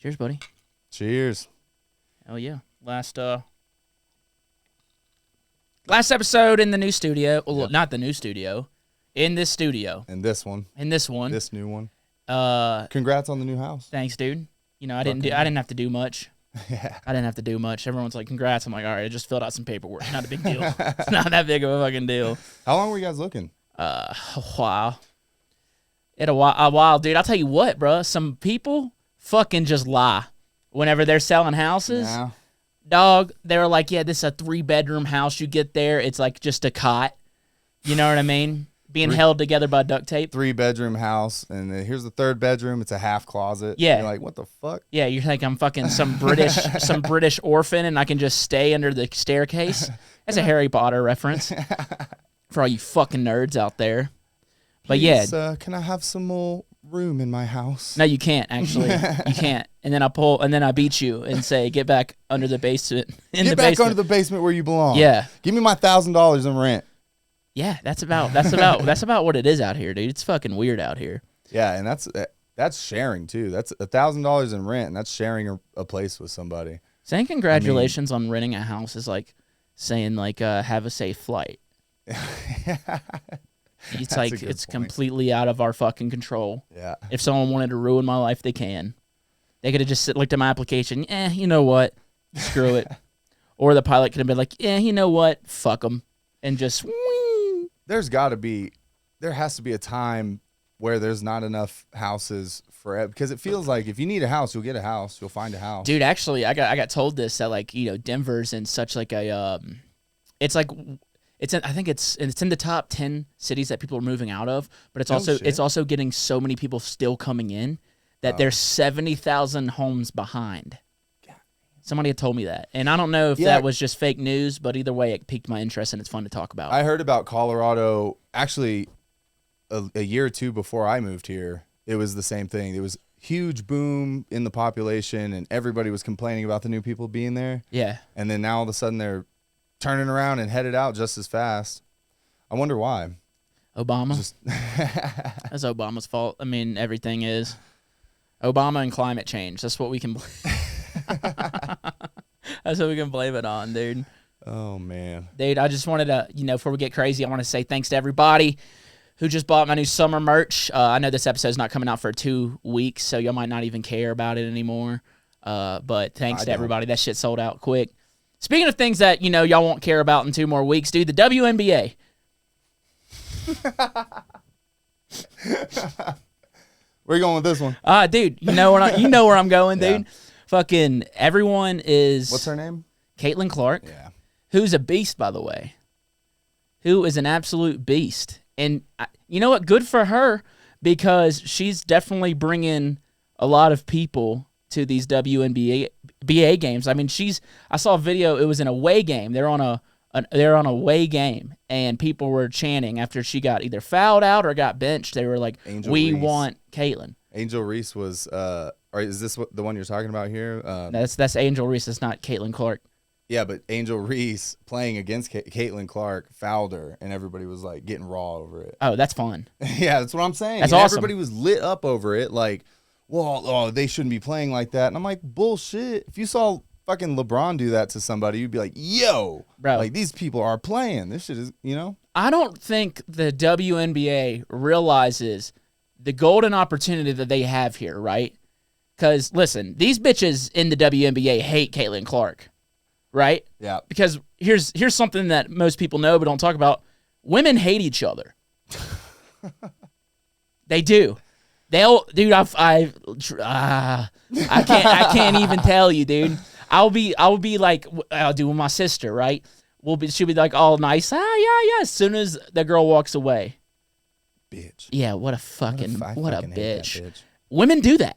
Cheers, buddy. Cheers. Hell yeah. Last episode in the new studio. Well, Yep. not the new studio. In this studio. And this one. This new one. Congrats on the new house. Thanks, dude. You know, I didn't have to do much. Yeah. I didn't have to do much. Everyone's like, congrats. I'm like, all right, I just filled out some paperwork. Not a big deal. It's not that big of a fucking deal. How long were you guys looking? A while. A while, dude. I'll tell you what, bro. Some people fucking just lie whenever they're selling houses. Yeah. Dog, they were like, yeah, this is a 3-bedroom house. You get there, it's like just a cot. You know what I mean? Being held together by duct tape. 3-bedroom house, and then here's the 3rd bedroom. It's a half closet. Yeah. You're like, what the fuck? Yeah, you think I'm fucking some British orphan and I can just stay under the staircase? That's a Harry Potter reference for all you fucking nerds out there. But Please, yeah. can I have some more room in my house? No, you can't, actually. You can't. And then I beat you and say, get back under the basement. Get back under the basement where you belong. Yeah. Give me my $1,000 in rent. Yeah, that's about what it is out here, dude. It's fucking weird out here. Yeah, and that's sharing too. That's $1,000 in rent, and that's sharing a place with somebody. Saying congratulations on renting a house is like saying like have a safe flight. It's like it's completely out of our fucking control. Yeah. If someone wanted to ruin my life, they can. They could have just looked at my application. You know what? Screw it. Or the pilot could have been like, you know what? Fuck them, and just. There has to be a time where there's not enough houses for, because it feels like if you need a house, you'll get a house, you'll find a house. Dude, actually, I got told this that like Denver's in such like a it's like I think it's in the top 10 cities that people are moving out of, but it's also getting so many people still coming in that they're 70,000 homes behind. Somebody had told me that, and I don't know if that was just fake news, but either way, it piqued my interest, and it's fun to talk about. I heard about Colorado, actually, a year or two before I moved here. It was the same thing. It was huge boom in the population, and everybody was complaining about the new people being there. Yeah. And then now all of a sudden they're turning around and headed out just as fast. I wonder why. Obama? That's Obama's fault. I mean, everything is. Obama and climate change. That's what we can That's what we can blame it on, dude. Oh, man. Dude, I just wanted to, before we get crazy, I want to say thanks to everybody who just bought my new summer merch. I know this episode's not coming out for 2 weeks, so y'all might not even care about it anymore. But thanks to everybody. That shit sold out quick. Speaking of things that, y'all won't care about in 2 more weeks, dude, the WNBA. Where you going with this one? Dude, you know where I'm going, dude. Yeah. Fucking everyone is. What's her name? Caitlin Clark. Yeah. Who's a beast, by the way. Who is an absolute beast. And you know what? Good for her, because she's definitely bringing a lot of people to these WNBA games. I mean, I saw a video. It was an away game. They're on a away game, and people were chanting after she got either fouled out or got benched. They were like, "We want Caitlin." Angel Reese was. Or is this the one you're talking about here? That's Angel Reese. It's not Caitlin Clark. Yeah, but Angel Reese playing against Caitlin Clark fouled her, and everybody was like getting raw over it. Oh, that's fun. Yeah, that's what I'm saying. That's awesome. Everybody was lit up over it, like, well, they shouldn't be playing like that. And I'm like, bullshit. If you saw fucking LeBron do that to somebody, you'd be like, yo, bro, like these people are playing. This shit is, I don't think the WNBA realizes the golden opportunity that they have here, right? Because, listen, these bitches in the WNBA hate Caitlin Clark, right? Yeah. Because here's something that most people know but don't talk about. Women hate each other. They do. Dude, I can't even tell you, dude. I'll be like, I'll do with my sister, right? She'll be like all nice. Yeah. As soon as the girl walks away. Bitch. Yeah, what a bitch. Bitch. Women do that.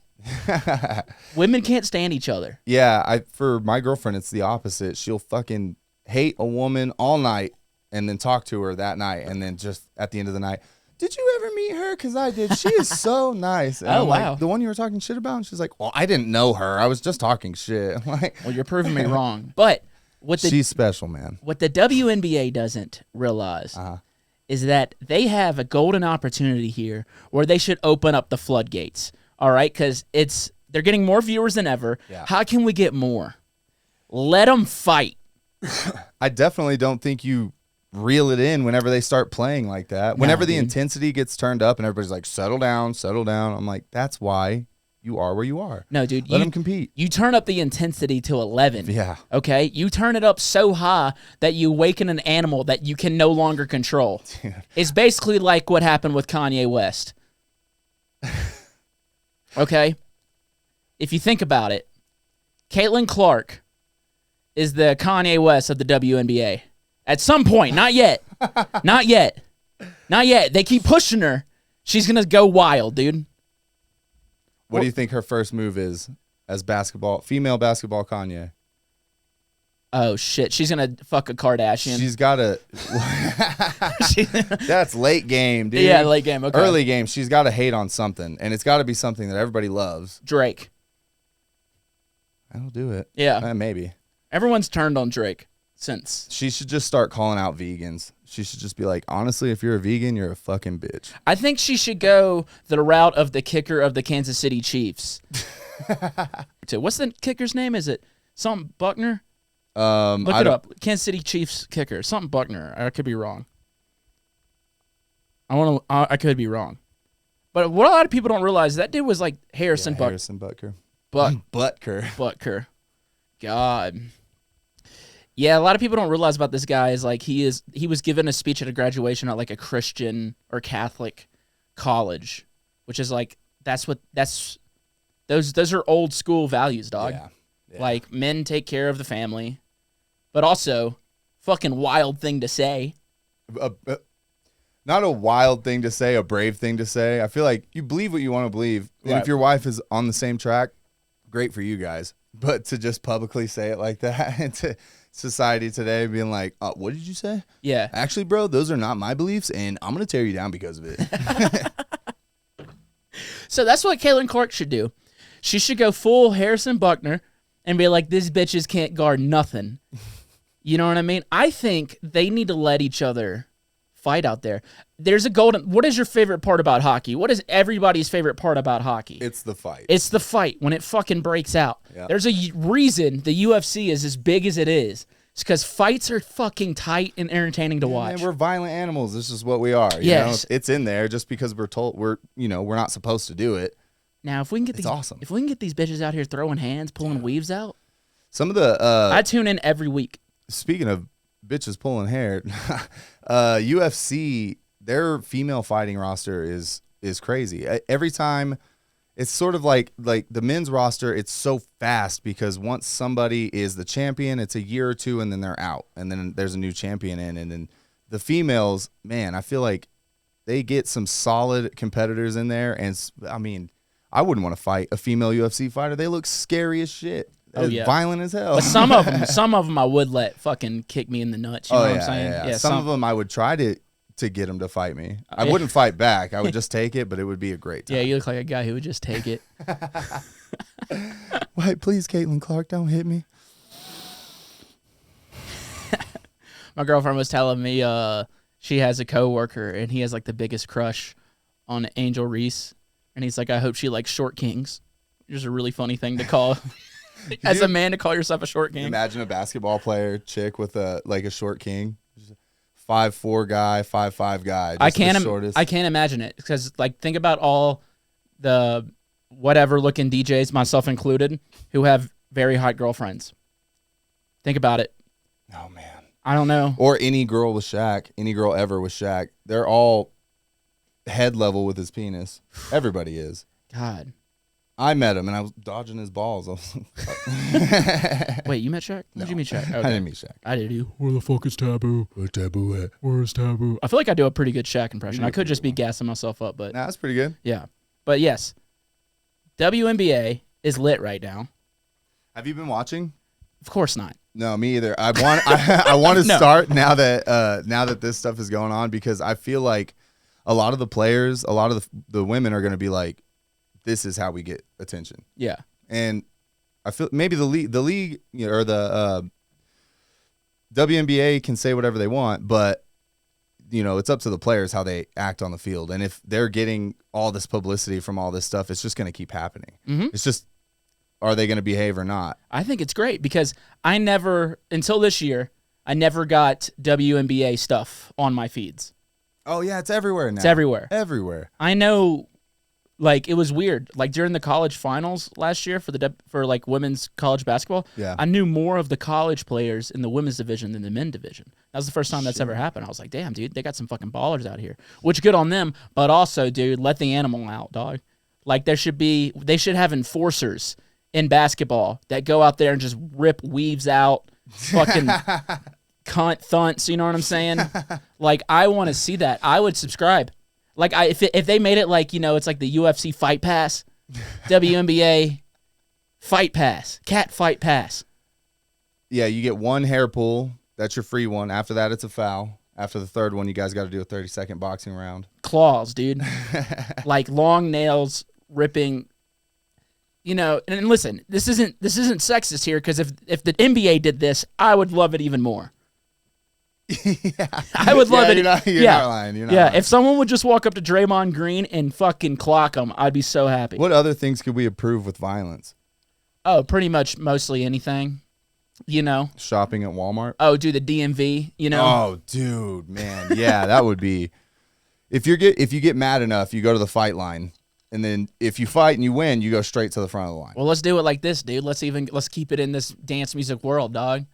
Women can't stand each other. Yeah, for my girlfriend, it's the opposite. She'll fucking hate a woman all night and then talk to her that night, and then just at the end of the night, did you ever meet her? Because I did. She is so nice. And I'm wow. Like, the one you were talking shit about? And she's like, well, I didn't know her. I was just talking shit. I'm like, well, you're proving me wrong. But she's special, man. What the WNBA doesn't realize is that they have a golden opportunity here where they should open up the floodgates. All right, because They're getting more viewers than ever. Yeah. How can we get more? Let them fight. I definitely don't think you reel it in whenever they start playing like that. Whenever the intensity gets turned up and everybody's like, settle down, settle down. I'm like, that's why you are where you are. No, dude. Let them compete. You turn up the intensity to 11. Yeah. Okay? You turn it up so high that you awaken an animal that you can no longer control. Dude. It's basically like what happened with Kanye West. Okay? If you think about it, Caitlin Clark is the Kanye West of the WNBA. At some point, not yet. Not yet. Not yet. They keep pushing her. She's going to go wild, dude. What do you think her first move is as female basketball Kanye? Oh, shit. She's going to fuck a Kardashian. She's got to. That's late game, dude. Yeah, late game. Okay. Early game, she's got to hate on something, and it's got to be something that everybody loves. Drake. I'll do it. Yeah. Maybe. Everyone's turned on Drake since. She should just start calling out vegans. She should just be like, honestly, if you're a vegan, you're a fucking bitch. I think she should go the route of the kicker of the Kansas City Chiefs. What's the kicker's name? Is it something Buckner? Look it up. Kansas City Chiefs kicker. Something Buckner. I could be wrong. I could be wrong. But what a lot of people don't realize, that dude was like Harrison Butker. Harrison Butker. Butker. God. Yeah, a lot of people don't realize about this guy is like he was given a speech at a graduation at like a Christian or Catholic college, which is like those are old school values, dog. Yeah. Like men take care of the family, but also fucking wild thing to say. Not a wild thing to say, a brave thing to say. I feel like you believe what you want to believe. And if your wife is on the same track, great for you guys. But to just publicly say it like that into society today, being like, what did you say? Yeah. Actually, bro, those are not my beliefs, and I'm going to tear you down because of it. So that's what Caitlin Clark should do. She should go full Harrison Buckner and be like, these bitches can't guard nothing. You know what I mean? I think they need to let each other fight out there. There's a golden... What is your favorite part about hockey? What is everybody's favorite part about hockey? It's the fight. It's the fight when it fucking breaks out. Yeah. There's a reason the UFC is as big as it is. It's because fights are fucking tight and entertaining to watch. And we're violent animals. This is what we are. Yes. You know? It's in there just because we're told we're not supposed to do it. Now, if we can get if we can get these bitches out here throwing hands, pulling weaves out, some of the I tune in every week. Speaking of bitches pulling hair, UFC, their female fighting roster is crazy. Every time, it's sort of like the men's roster. It's so fast because once somebody is the champion, it's a year or two, and then they're out, and then there's a new champion in, and then the females, man, I feel like they get some solid competitors in there, and I mean, I wouldn't want to fight a female UFC fighter. They look scary as shit. Oh, yeah. Violent as hell. But some of them I would let fucking kick me in the nuts. You know what I'm saying? Yeah. Some of them I would try to get them to fight me. I wouldn't fight back. I would just take it, but it would be a great time. Yeah, you look like a guy who would just take it. Wait, please, Caitlin Clark, don't hit me. My girlfriend was telling me she has a coworker and he has like the biggest crush on Angel Reese, and he's like, I hope she likes short kings. Which is a really funny thing to call. As a man, to call yourself a short king. Imagine a basketball player chick with a short king, 5'4" guy, 5'5" guy. I can't imagine it because like think about all the whatever looking DJs, myself included, who have very hot girlfriends. Think about it. Oh man, I don't know. Or any girl with Shaq, any girl ever with Shaq, they're all head level with his penis. Everybody is. God. I met him, and I was dodging his balls. I was Wait, you met Shaq? Where'd you meet Shaq? Okay. I didn't meet Shaq. I did you. Where the fuck is Taboo? Where's Taboo at? Where's Taboo? I feel like I do a pretty good Shaq impression. I could just be gassing myself up, but... Nah, that's pretty good. Yeah. But yes, WNBA is lit right now. Have you been watching? Of course not. No, me either. I want to start now that this stuff is going on, because I feel like a lot of the players, a lot of the women are going to be like, this is how we get attention. Yeah. And I feel maybe the league or the WNBA can say whatever they want, but it's up to the players how they act on the field. And if they're getting all this publicity from all this stuff, it's just going to keep happening. Mm-hmm. It's just are they going to behave or not? I think it's great because I never, until this year, I never got WNBA stuff on my feeds. Oh, yeah, it's everywhere now. It's everywhere. Everywhere. I know, like, it was weird. Like, during the college finals last year for like, women's college basketball, Yeah. I knew more of the college players in the women's division than the men division. That was the first time that's ever happened. I was like, damn, dude, they got some fucking ballers out here. Which, good on them, but also, dude, let the animal out, dog. Like, they should have enforcers in basketball that go out there and just rip weaves out, fucking cunt thunts, you know what I'm saying? Like, I want to see that. I would subscribe. Like, if they made it like, it's like the UFC Fight Pass, WNBA Fight Pass, Cat Fight Pass. Yeah, you get one hair pull. That's your free one. After that, it's a foul. After the third one, you guys got to do a 30-second boxing round. Claws, dude. Like, long nails ripping. And listen, this isn't sexist here, because if the NBA did this, I would love it even more. Yeah. I would love it. You're not lying. You're not lying. If someone would just walk up to Draymond Green and fucking clock him, I'd be so happy. What other things could we approve with violence? Oh, pretty much mostly anything. Shopping at Walmart. Oh, do the DMV. Oh, dude, man, yeah, that would be. If you get mad enough, you go to the fight line, and then if you fight and you win, you go straight to the front of the line. Well, let's do it like this, dude. Let's keep it in this dance music world, dog.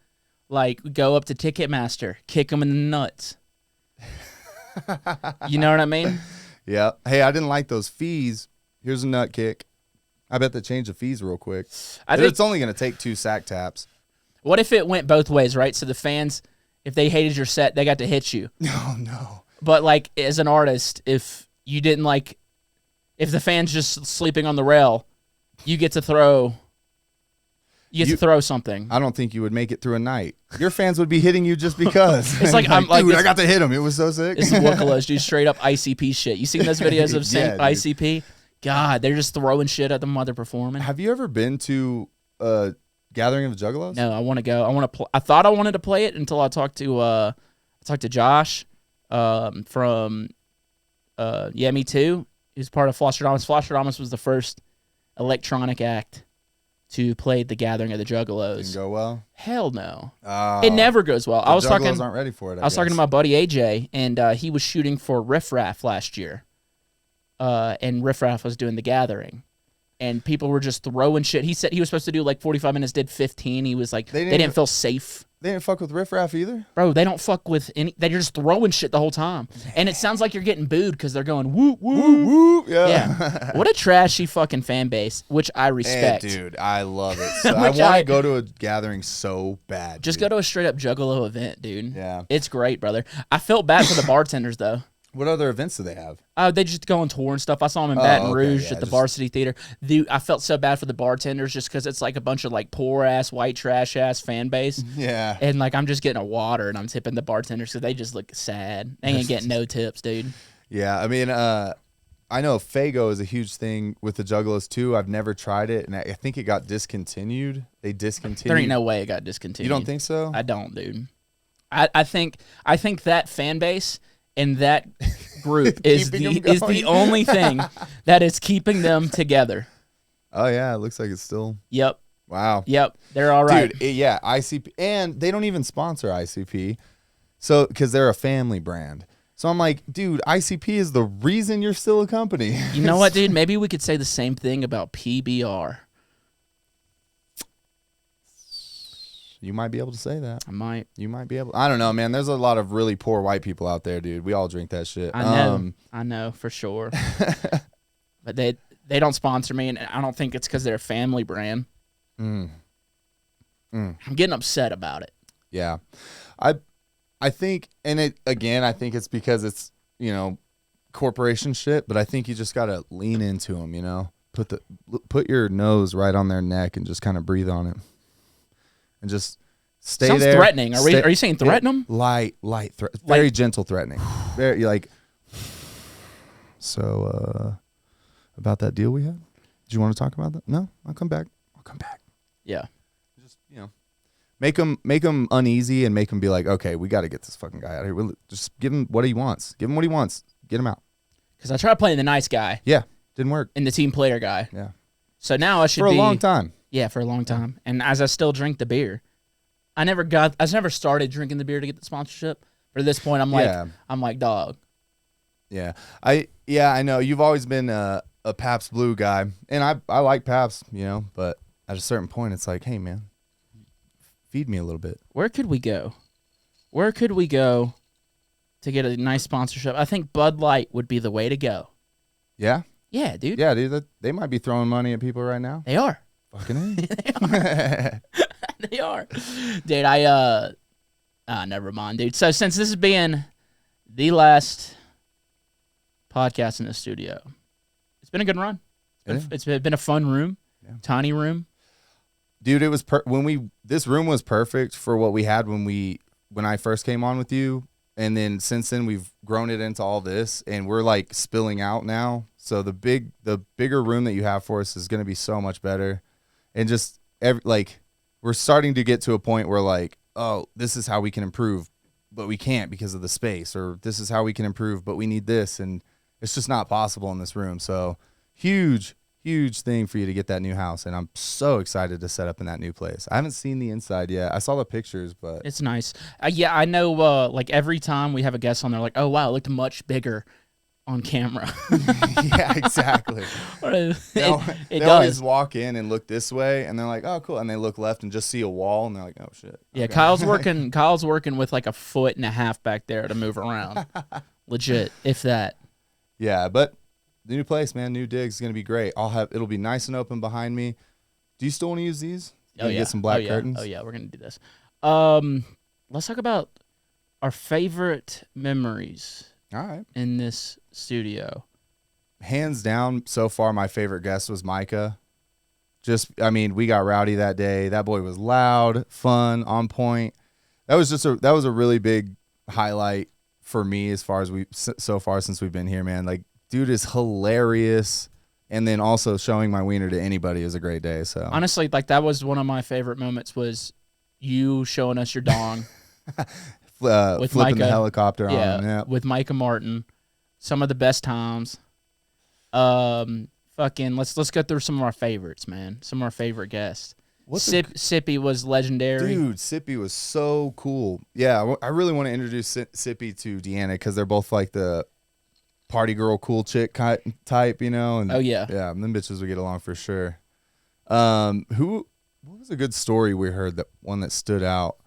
Like, go up to Ticketmaster, kick them in the nuts. You know what I mean? Yeah. Hey, I didn't like those fees. Here's a nut kick. I bet they changed the fees real quick. I think it's only going to take 2 sack taps. What if it went both ways, right? So the fans, if they hated your set, they got to hit you. No. But, like, as an artist, if you didn't like, if the fan's just sleeping on the rail, you get to throw. You get to throw something. I don't think you would make it through a night. Your fans would be hitting you just because. It's like, dude, I got to hit him. It was so sick. It's Wookalas, dude. Straight up ICP shit. You seen those videos of ICP? God, they're just throwing shit at the mother performing. Have you ever been to a Gathering of the Juggalos? No, I want to go. I thought I wanted to play it until I talked to Josh from Yeah Me Too. He was part of Flosstradamus. Flosstradamus was the first electronic act to play the Gathering of the Juggalos. Didn't go well? Hell no. Oh, it never goes well. The Juggalos aren't ready for it. I was talking to my buddy AJ, and he was shooting for Riff Raff last year. And Riff Raff was doing the Gathering. And people were just throwing shit. He said he was supposed to do like 45 minutes, did 15. He was like, they didn't feel safe. They didn't fuck with Riff Raff either? Bro, they don't fuck with any. They're just throwing shit the whole time. And it sounds like you're getting booed because they're going, woo, woo, woo, woo. Yeah. What a trashy fucking fan base, which I respect. Hey, dude, I love it. So I want to go to a gathering so bad. Just go to a straight up Juggalo event, dude. Yeah. It's great, brother. I felt bad for the bartenders, though. What other events do they have? They just go on tour and stuff. I saw them in Baton Rouge at the Varsity Theater. I felt so bad for the bartenders just because it's like a bunch of like poor ass, white trash ass fan base. Yeah. And like I'm just getting a water and I'm tipping the bartenders so they just look sad. They ain't getting no tips, dude. Yeah, I mean, I know Faygo is a huge thing with the Juggalos too. I've never tried it, and I think it got discontinued. They discontinued. There ain't no way it got discontinued. You don't think so? I don't, dude. I think that fan base and that group is the only thing that is keeping them together. Oh yeah, it looks like it's still. Yep. Wow. Yep. They're all right. Dude, yeah, ICP, and they don't even sponsor ICP, so because they're a family brand. So I'm like, dude, ICP is the reason you're still a company. You know what, dude? Maybe we could say the same thing about PBR. You might be able to say that. I might. You might be able. I don't know, man. There's a lot of really poor white people out there, dude. We all drink that shit. I know for sure. But they don't sponsor me, and I don't think it's because they're a family brand. I'm getting upset about it. Yeah, I think, and I think it's because it's corporation shit. But I think you just gotta lean into them. Put your nose right on their neck and just kind of breathe on it. And just stay Sounds there. Sounds threatening. Are you saying threaten them? Light, very gentle threatening. Very like. So, about that deal we had. Do you want to talk about that? No, I'll come back. Yeah. Just make him uneasy and make him be like, okay, we got to get this fucking guy out of here. We'll just give him what he wants. Get him out. Because I tried playing the nice guy. Yeah, didn't work. And the team player guy. Yeah. So now I should for a long time. Yeah, for a long time. And as I still drink the beer, I never started drinking the beer to get the sponsorship. But at this point, I'm like, dog. Yeah. I know you've always been a Pabst Blue guy, and I like Pabst, but at a certain point, it's like, hey, man, feed me a little bit. Where could we go? Where could we go to get a nice sponsorship? I think Bud Light would be the way to go. Yeah? Yeah, dude. Yeah, dude. They might be throwing money at people right now. They are. Fucking A. They are. They are. Dude, never mind, dude. So since this is being the last podcast in the studio, it's been a good run. It's been a fun room, tiny room. Dude, it was this room was perfect for what we had when I first came on with you, and then since then we've grown it into all this, and we're like spilling out now. So the bigger room that you have for us is going to be so much better, and just we're starting to get to a point where like, oh, this is how we can improve, but we can't because of the space, or this is how we can improve, but we need this, and it's just not possible in this room. So huge thing for you to get that new house, and I'm so excited to set up in that new place. I haven't seen the inside yet. I saw the pictures, but it's nice. Yeah, I know. Like every time we have a guest on, they're like, "Oh wow, it looked much bigger on camera." Yeah, exactly. They always walk in and look this way, and they're like, "Oh, cool," and they look left and just see a wall, and they're like, "Oh shit." Yeah, okay. Kyle's working with like a 1.5 feet back there to move around. Legit, if that. Yeah, but the new place, man, new digs is gonna be great. It'll be nice and open behind me. Do you still want to use these? Get some black curtains. Oh yeah, we're gonna do this. Let's talk about our favorite memories. All right. In this studio. Hands down, so far my favorite guest was Micah. We got rowdy that day. That boy was loud, fun, on point. That was a really big highlight for me as far as so far since we've been here, man. Like, dude is hilarious, and then also showing my wiener to anybody is a great day. So honestly, like that was one of my favorite moments was you showing us your dong. With flipping Micah, the helicopter on him. With Micah Martin. Some of the best times. Let's go through some of our favorites, man. Some of our favorite guests. Sippy was legendary. Dude, Sippy was so cool. Yeah, I really want to introduce Sippy to Deanna because they're both like the party girl, cool chick type, And, oh, yeah. Yeah, them bitches would get along for sure. What was a good story we heard, that one that stood out?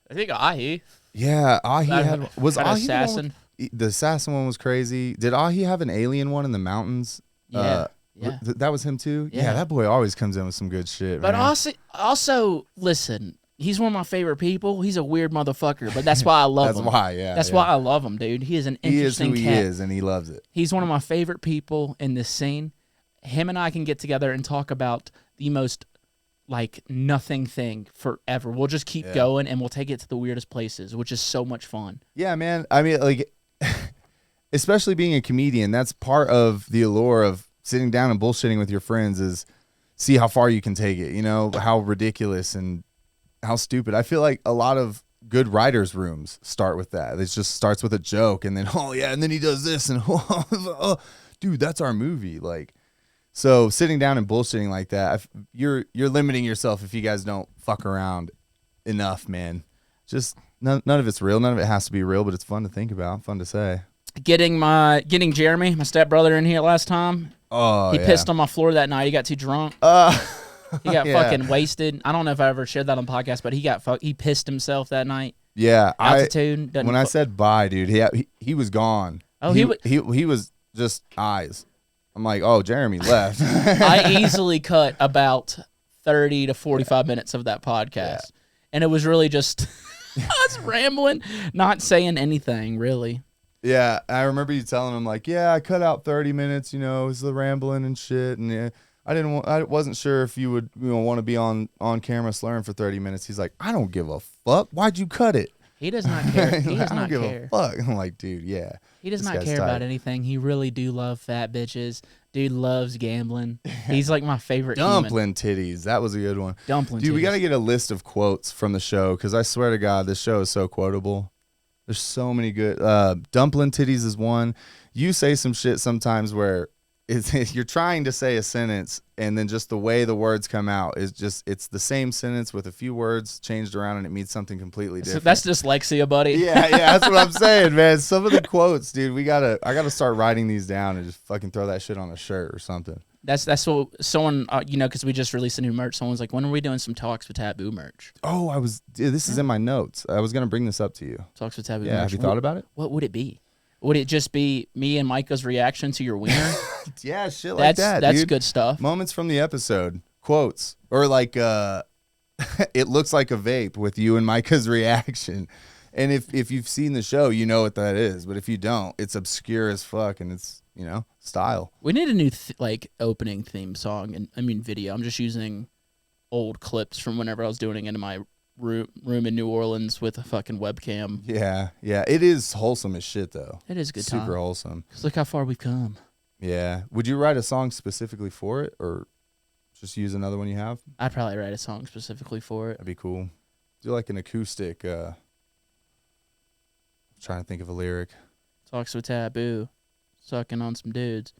I think Ahi. Yeah, Ahi was Ahi assassin. The assassin one was crazy. Did Ahi have an alien one in the mountains? Yeah. That was him too? Yeah, that boy always comes in with some good shit, but man. also, listen, he's one of my favorite people. He's a weird motherfucker, but that's why I love him. That's why, yeah. That's why I love him, dude. He is an interesting cat. He is who he is, and he loves it. He's one of my favorite people in this scene. Him and I can get together and talk about the most like nothing thing forever. We'll just keep going, and we'll take it to the weirdest places, which is so much fun. Yeah, man. I mean, like, especially being a comedian, that's part of the allure of sitting down and bullshitting with your friends is see how far you can take it, how ridiculous and how stupid. I feel like a lot of good writers' rooms start with that. It just starts with a joke, and then, and then he does this, and dude, that's our movie. Like, so sitting down and bullshitting like that, you're limiting yourself if you guys don't fuck around enough, man. Just none of it's real. None of it has to be real, but it's fun to think about, fun to say. Getting Jeremy, my stepbrother, in here last time. Oh, he pissed on my floor that night. He got too drunk. He got fucking wasted. I don't know if I ever shared that on the podcast, but he pissed himself that night. Yeah, altitude. When I said bye, dude, he was gone. Oh, he was just eyes. I'm like, oh, Jeremy left. I easily cut about 30 to 45 minutes of that podcast, and it was really just us rambling, not saying anything really. Yeah, I remember you telling him like, I cut out 30 minutes, it was the rambling and shit, and I wasn't sure if you would want to be on camera slurring for 30 minutes. He's like, I don't give a fuck. Why'd you cut it? He does not care. He does not care. I don't give a fuck. I'm like, dude, yeah. He does not care about anything. He really do love fat bitches. Dude loves gambling. He's like my favorite Dumpling titties. That was a good one. Dumpling Dude, titties. We got to get a list of quotes from the show because I swear to God, this show is so quotable. There's so many good. Dumpling titties is one. You say some shit sometimes where you're trying to say a sentence, and then just the way the words come out is just, it's the same sentence with a few words changed around, and it means something completely different. That's dyslexia, buddy. Yeah, that's what I'm saying, man. Some of the quotes, dude, I gotta start writing these down and just fucking throw that shit on a shirt or something. That's what someone, because we just released a new merch. Someone's like, when are we doing some Talks with Taboo merch? Oh, this is in my notes. I was gonna bring this up to you. Talks with Taboo merch. Yeah, have you thought about it? What would it be? Would it just be me and Micah's reaction to your wiener? Yeah, shit like that, That's dude. good stuff. Moments from the episode, quotes, or like, it looks like a vape with you and Micah's reaction. And if you've seen the show, you know what that is. But if you don't, it's obscure as fuck, and it's, style. We need a new opening theme song, and video. I'm just using old clips from whenever I was doing it in my room in New Orleans with a fucking webcam. Yeah. It is wholesome as shit, though. It is good. Super wholesome. 'Cause look how far we've come. Yeah. Would you write a song specifically for it, or just use another one you have? I'd probably write a song specifically for it. That'd be cool. Do like an acoustic. Trying to think of a lyric. Talks with Taboo, sucking on some dudes.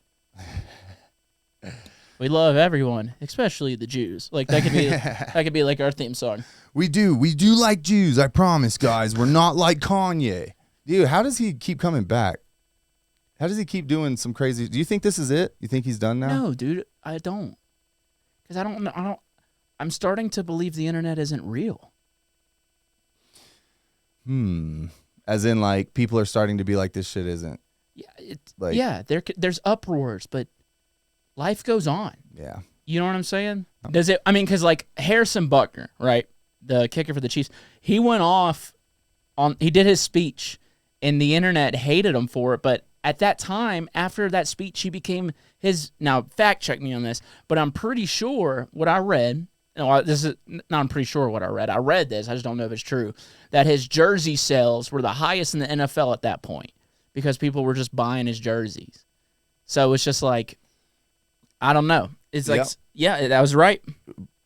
We love everyone, especially the Jews. Like that could be like our theme song. We do like Jews. I promise, guys. We're not like Kanye. Dude, how does he keep coming back? How does he keep doing some crazy? Do you think this is it? You think he's done now? No, dude, I don't. Because I don't. I'm starting to believe the internet isn't real. As in, like, people are starting to be like, this shit isn't. Yeah, there's uproars, but life goes on. Yeah. You know what I'm saying? Does it? I mean, because like Harrison Buckner, right, the kicker for the Chiefs, he went off he did his speech, and the internet hated him for it. But at that time, after that speech, he became his. Now, fact check me on this, but I'm pretty sure what I read. No, I'm pretty sure what I read. I read this. I just don't know if it's true. That his jersey sales were the highest in the NFL at that point because people were just buying his jerseys. So it's just like, I don't know. It's like, yeah, that was right.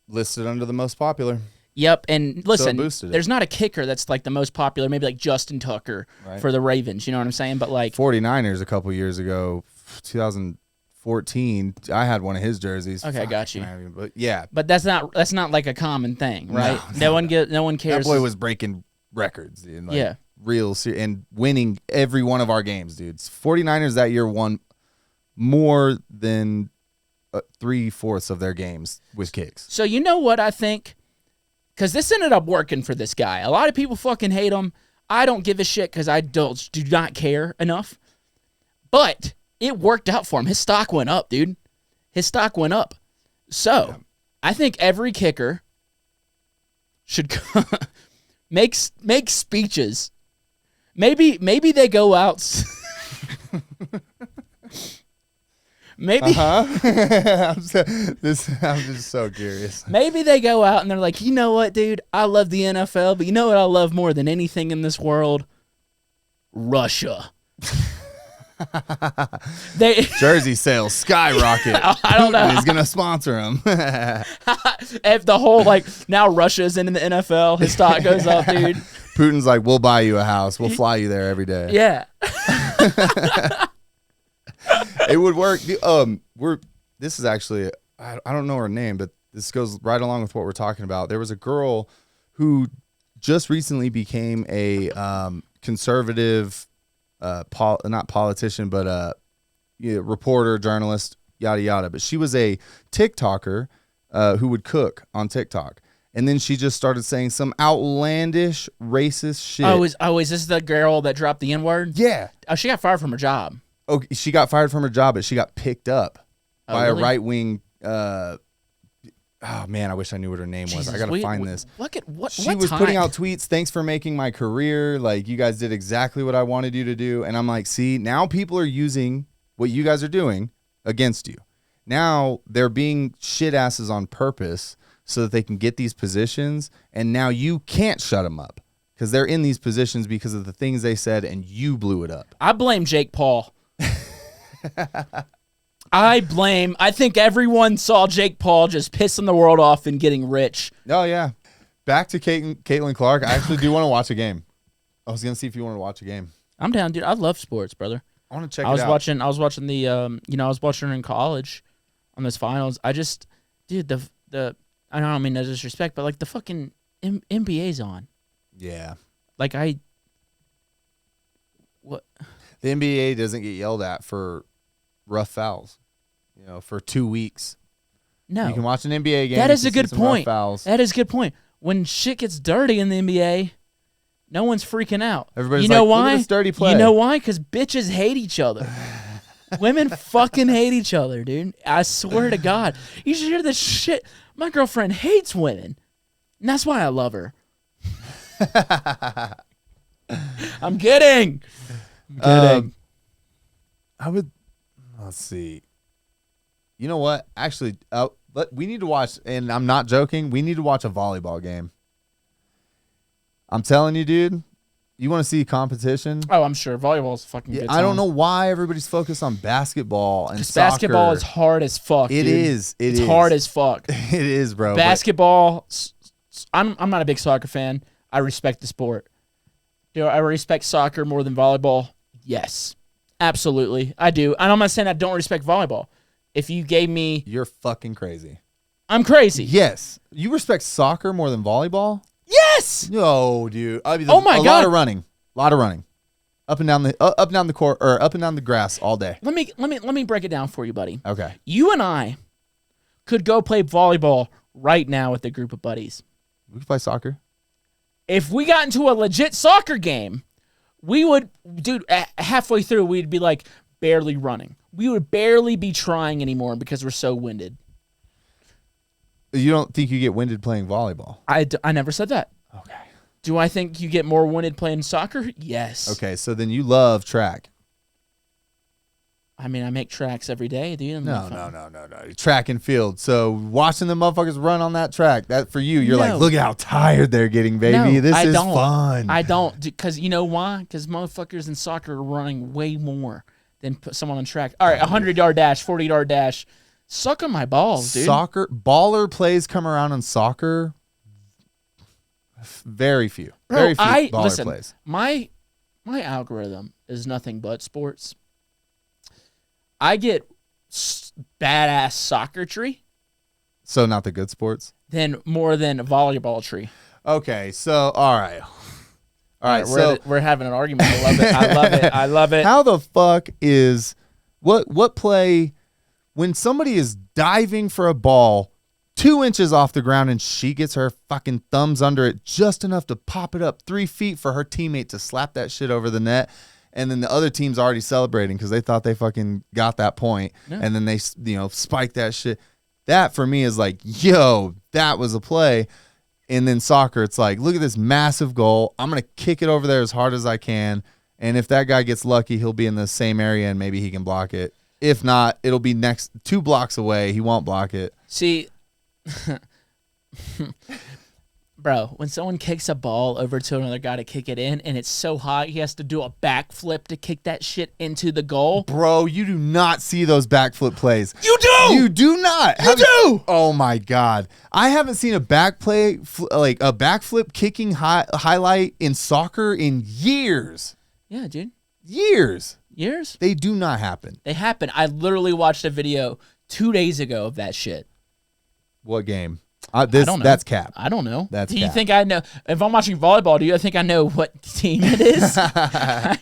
Listed under the most popular. Yep, and listen, there's not a kicker that's like the most popular, maybe like Justin Tucker for the Ravens, you know what I'm saying? But like 49ers a couple years ago, 2014, I had one of his jerseys. Okay, got you. But yeah. But that's not like a common thing, right? No one cares. That boy was breaking records, dude. Like, yeah. And winning every one of our games, dude. 49ers that year won more than 3/4 of their games with kicks. So you know what I think? Because this ended up working for this guy. A lot of people fucking hate him. I don't give a shit because I do not care enough. But it worked out for him. His stock went up, dude. His stock went up. So I think every kicker should make speeches. Maybe they go out. Maybe I'm just so curious. Maybe they go out and they're like, you know what, dude? I love the NFL, but you know what I love more than anything in this world? Russia. Jersey sales skyrocket. I don't know. He's gonna sponsor him. If the whole now Russia isn't in the NFL, his stock goes up, dude. Putin's like, we'll buy you a house. We'll fly you there every day. Yeah. It would work. This is actually, I don't know her name, but this goes right along with what we're talking about. There was a girl who just recently became a conservative, not politician, but reporter, journalist, yada yada. But she was a TikToker who would cook on TikTok. And then she just started saying some outlandish racist shit. Is this the girl that dropped the N-word? Yeah. Oh, she got fired from her job. Oh, she got fired from her job, but she got picked up by really? a right-wing. Oh man, I wish I knew what her name was. I gotta find this. Look at what she was putting out tweets. Thanks for making my career. Like, you guys did exactly what I wanted you to do. And I'm like, see, now people are using what you guys are doing against you. Now they're being shit asses on purpose so that they can get these positions. And now you can't shut them up because they're in these positions because of the things they said, and you blew it up. I blame Jake Paul. I think everyone saw Jake Paul just pissing the world off and getting rich. Oh, yeah. Back to Caitlin Clark. I actually do want to watch a game. I was going to see if you want to watch a game. I'm down, dude. I love sports, brother. I want to check I was it out. watching the I was watching her in college on those finals. Dude, the I don't mean no disrespect, but like the fucking NBA's on. Yeah. Like what? The NBA doesn't get yelled at for rough fouls, for 2 weeks. No. You can watch an NBA game. That is you a can good see some rough point. Fouls. That is a good point. When shit gets dirty in the NBA, no one's freaking out. Everybody's you know like, why? look at this dirty play. You know why? Because bitches hate each other. Women fucking hate each other, dude. I swear to God. You should hear this shit. My girlfriend hates women. And that's why I love her. I'm kidding. Let's see. You know what? Actually, but we need to watch, and I'm not joking, we need to watch a volleyball game. I'm telling you, dude, you want to see competition? Oh, I'm sure. Volleyball's fucking good. I don't know why everybody's focused on basketball and soccer. Basketball is hard as fuck, It dude. is. It's hard as fuck. It is, bro. Basketball, I'm not a big soccer fan. I respect the sport. Do I respect soccer more than volleyball? Yes. Absolutely. I do. And I'm not saying I don't respect volleyball. If you gave me... You're fucking crazy. I'm crazy. Yes. You respect soccer more than volleyball? Yes! No, dude. Oh my God. God. A lot of running. Up and down the court, or up and down the grass all day. Let me break it down for you, buddy. Okay. You and I could go play volleyball right now with a group of buddies. We can play soccer. If we got into a legit soccer game, we would, dude, halfway through, we'd be like barely running. We would barely be trying anymore because we're so winded. You don't think you get winded playing volleyball? I never said that. Okay. Do I think you get more winded playing soccer? Yes. Okay, so then you love track. I mean, I make tracks every day, dude. No. Track and field. So watching the motherfuckers run on that track, that for you, you're like, look at how tired they're getting, baby. No, this I is don't. fun. I don't, because you know why? Because motherfuckers in soccer are running way more than someone on track. All right, 100-yard dash, 40-yard dash. Suck on my balls, dude. Soccer, baller plays come around in soccer. Very few. Very few baller plays. My algorithm is nothing but sports. I get badass soccer tree. So not the good sports? Then more than a volleyball tree. Okay, so all right. All right, so we're having an argument. I love it. I love it. I love it. How the fuck is what play when somebody is diving for a ball 2 inches off the ground and she gets her fucking thumbs under it just enough to pop it up 3 feet for her teammate to slap that shit over the net, and then the other team's already celebrating because they thought they fucking got that point, and then they spike that shit. That for me is like, yo, that was a play. And then soccer, it's like, look at this massive goal. I'm going to kick it over there as hard as I can. And if that guy gets lucky, he'll be in the same area and maybe he can block it. If not, it'll be next 2 blocks away. He won't block it. See, bro, when someone kicks a ball over to another guy to kick it in and it's so hot, he has to do a backflip to kick that shit into the goal. Bro, you do not see those backflip plays. You do! You do not. You do! Oh, my God. I haven't seen a backflip kicking highlight in soccer in years. Yeah, dude. Years. Years? They do not happen. They happen. I literally watched a video 2 days ago of that shit. What game? I don't know. That's cap. I don't know. That's do you cap. think I know? If I'm watching volleyball, do you think I know what team it is? I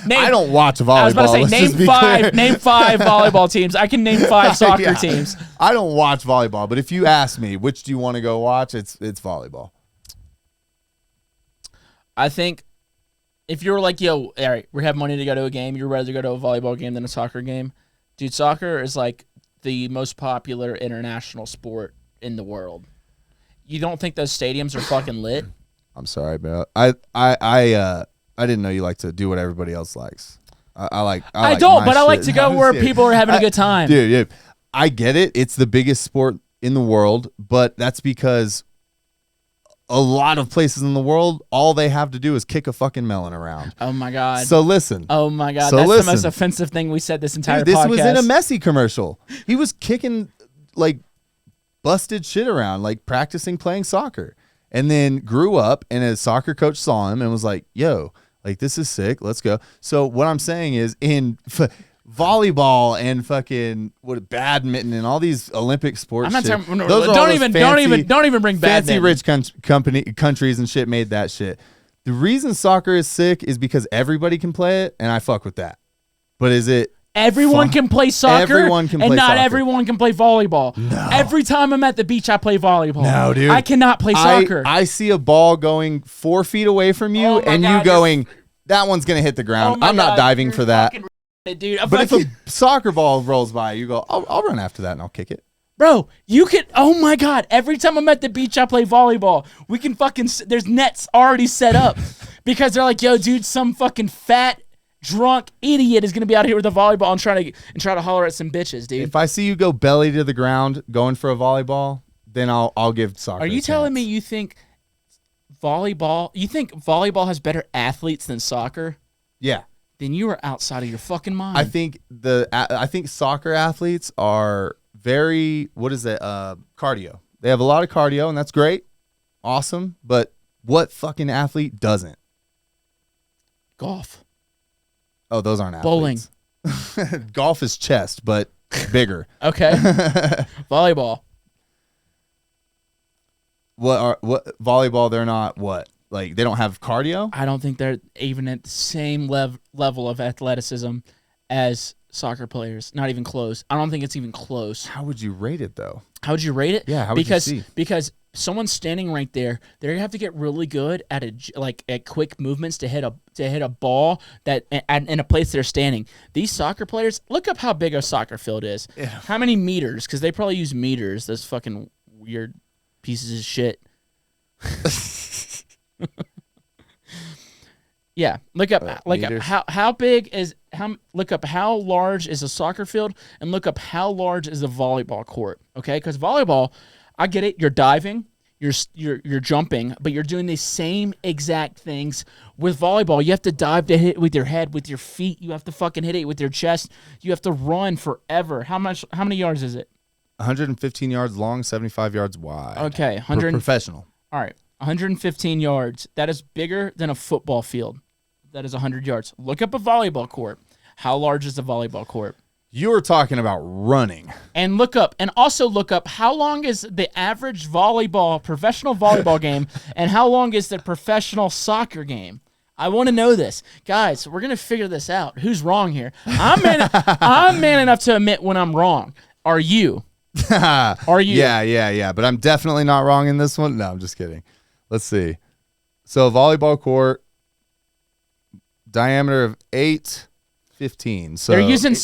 don't watch volleyball. I was about to say, name five volleyball teams. I can name 5 soccer Yeah. teams. I don't watch volleyball, but if you ask me, which do you want to go watch? It's volleyball. I think if you're like, yo, all right, we have money to go to a game, you'd rather go to a volleyball game than a soccer game. Dude, soccer is like the most popular international sport in the world. You don't think those stadiums are fucking lit? I'm sorry, but I didn't know you like to do what everybody else likes. I like I don't, my but I like shit. to go where people are having a good time. Dude, I get it. It's the biggest sport in the world, but that's because a lot of places in the world, all they have to do is kick a fucking melon around. Oh my God. So listen. Oh my God. So That's listen. the most offensive thing we said this entire Dude, this podcast. was in a Messi commercial. He was kicking like busted shit around, like practicing playing soccer, and then grew up and a soccer coach saw him and was like, yo, Like, this is sick. Let's go. So what I'm saying is in volleyball and fucking badminton and all these Olympic sports. I'm not shit, talking. those are Don't all even bring fancy badminton. rich countries and shit made that shit. The reason soccer is sick is because everybody can play it, and I fuck with that. But is it? Everyone can play soccer, Everyone can play and not soccer. everyone can play volleyball. No. Every time I'm at the beach, I play volleyball. No, dude. I cannot play soccer. I see a ball going 4 feet away from you, Oh my and God, you going, that one's going to hit the ground. Oh my I'm not God, diving you're for that. fucking retarded, dude. But if a soccer ball rolls by, you go, I'll run after that, and I'll kick it. Bro, you could. Oh my God! Every time I'm at the beach, I play volleyball. We can fucking. There's nets already set up because they're like, yo, dude, some fucking fat, drunk idiot is gonna be out here with a volleyball and try to holler at some bitches, dude. If I see you go belly to the ground going for a volleyball, then I'll give soccer. Are you telling me you think volleyball? You think volleyball has better athletes than soccer? Yeah. Then you are outside of your fucking mind. I think soccer athletes are very, what is it? Cardio. They have a lot of cardio, and that's great, awesome. But what fucking athlete doesn't? Golf. Oh, those aren't Bowling. athletes. Golf is chest, but bigger. Okay. Volleyball. What volleyball? They're not what? Like, they don't have cardio? I don't think they're even at the same level of athleticism as soccer players. Not even close. I don't think it's even close. How would you rate it though? How would you rate it? Yeah, how would you see? Because someone standing right there, they have to get really good at at quick movements to hit a ball that in a place they're standing. These soccer players, look up how big a soccer field is. Yeah. How many meters? Because they probably use meters. Those fucking weird pieces of shit. Yeah, look up how big is look up how large is a soccer field and look up how large is a volleyball court. Okay, because volleyball, I get it. You're diving, you're jumping, but you're doing the same exact things with volleyball. You have to dive to hit it with your head, with your feet. You have to fucking hit it with your chest. You have to run forever. How many yards is it? 115 yards long, 75 yards wide. Okay, 100 professional. All right, 115 yards. That is bigger than a football field. That is 100 yards. Look up a volleyball court. How large is a volleyball court? You were talking about running. And also look up how long is the average professional volleyball game, and how long is the professional soccer game? I want to know this. Guys, we're going to figure this out. Who's wrong here? I'm man enough to admit when I'm wrong. Are you? Are you? Yeah. But I'm definitely not wrong in this one. No, I'm just kidding. Let's see. So, volleyball court, diameter of 8.15. So they're using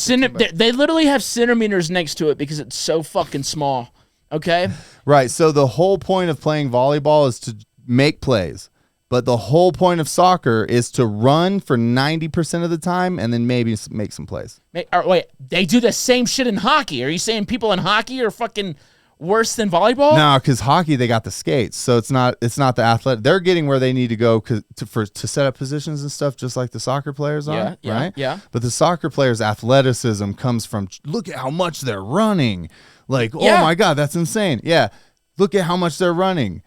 they literally have centimeters next to it because it's so fucking small. Okay? Right. So the whole point of playing volleyball is to make plays. But the whole point of soccer is to run for 90% of the time and then maybe make some plays. Wait, they do the same shit in hockey. Are you saying people in hockey are fucking worse than volleyball? No, because hockey, they got the skates. So it's not the athletic. They're getting where they need to go to set up positions and stuff, just like the soccer players are, right? Yeah. But the soccer players' athleticism comes from, look at how much they're running. Like, Yeah. oh my God, that's insane. Yeah, look at how much they're running.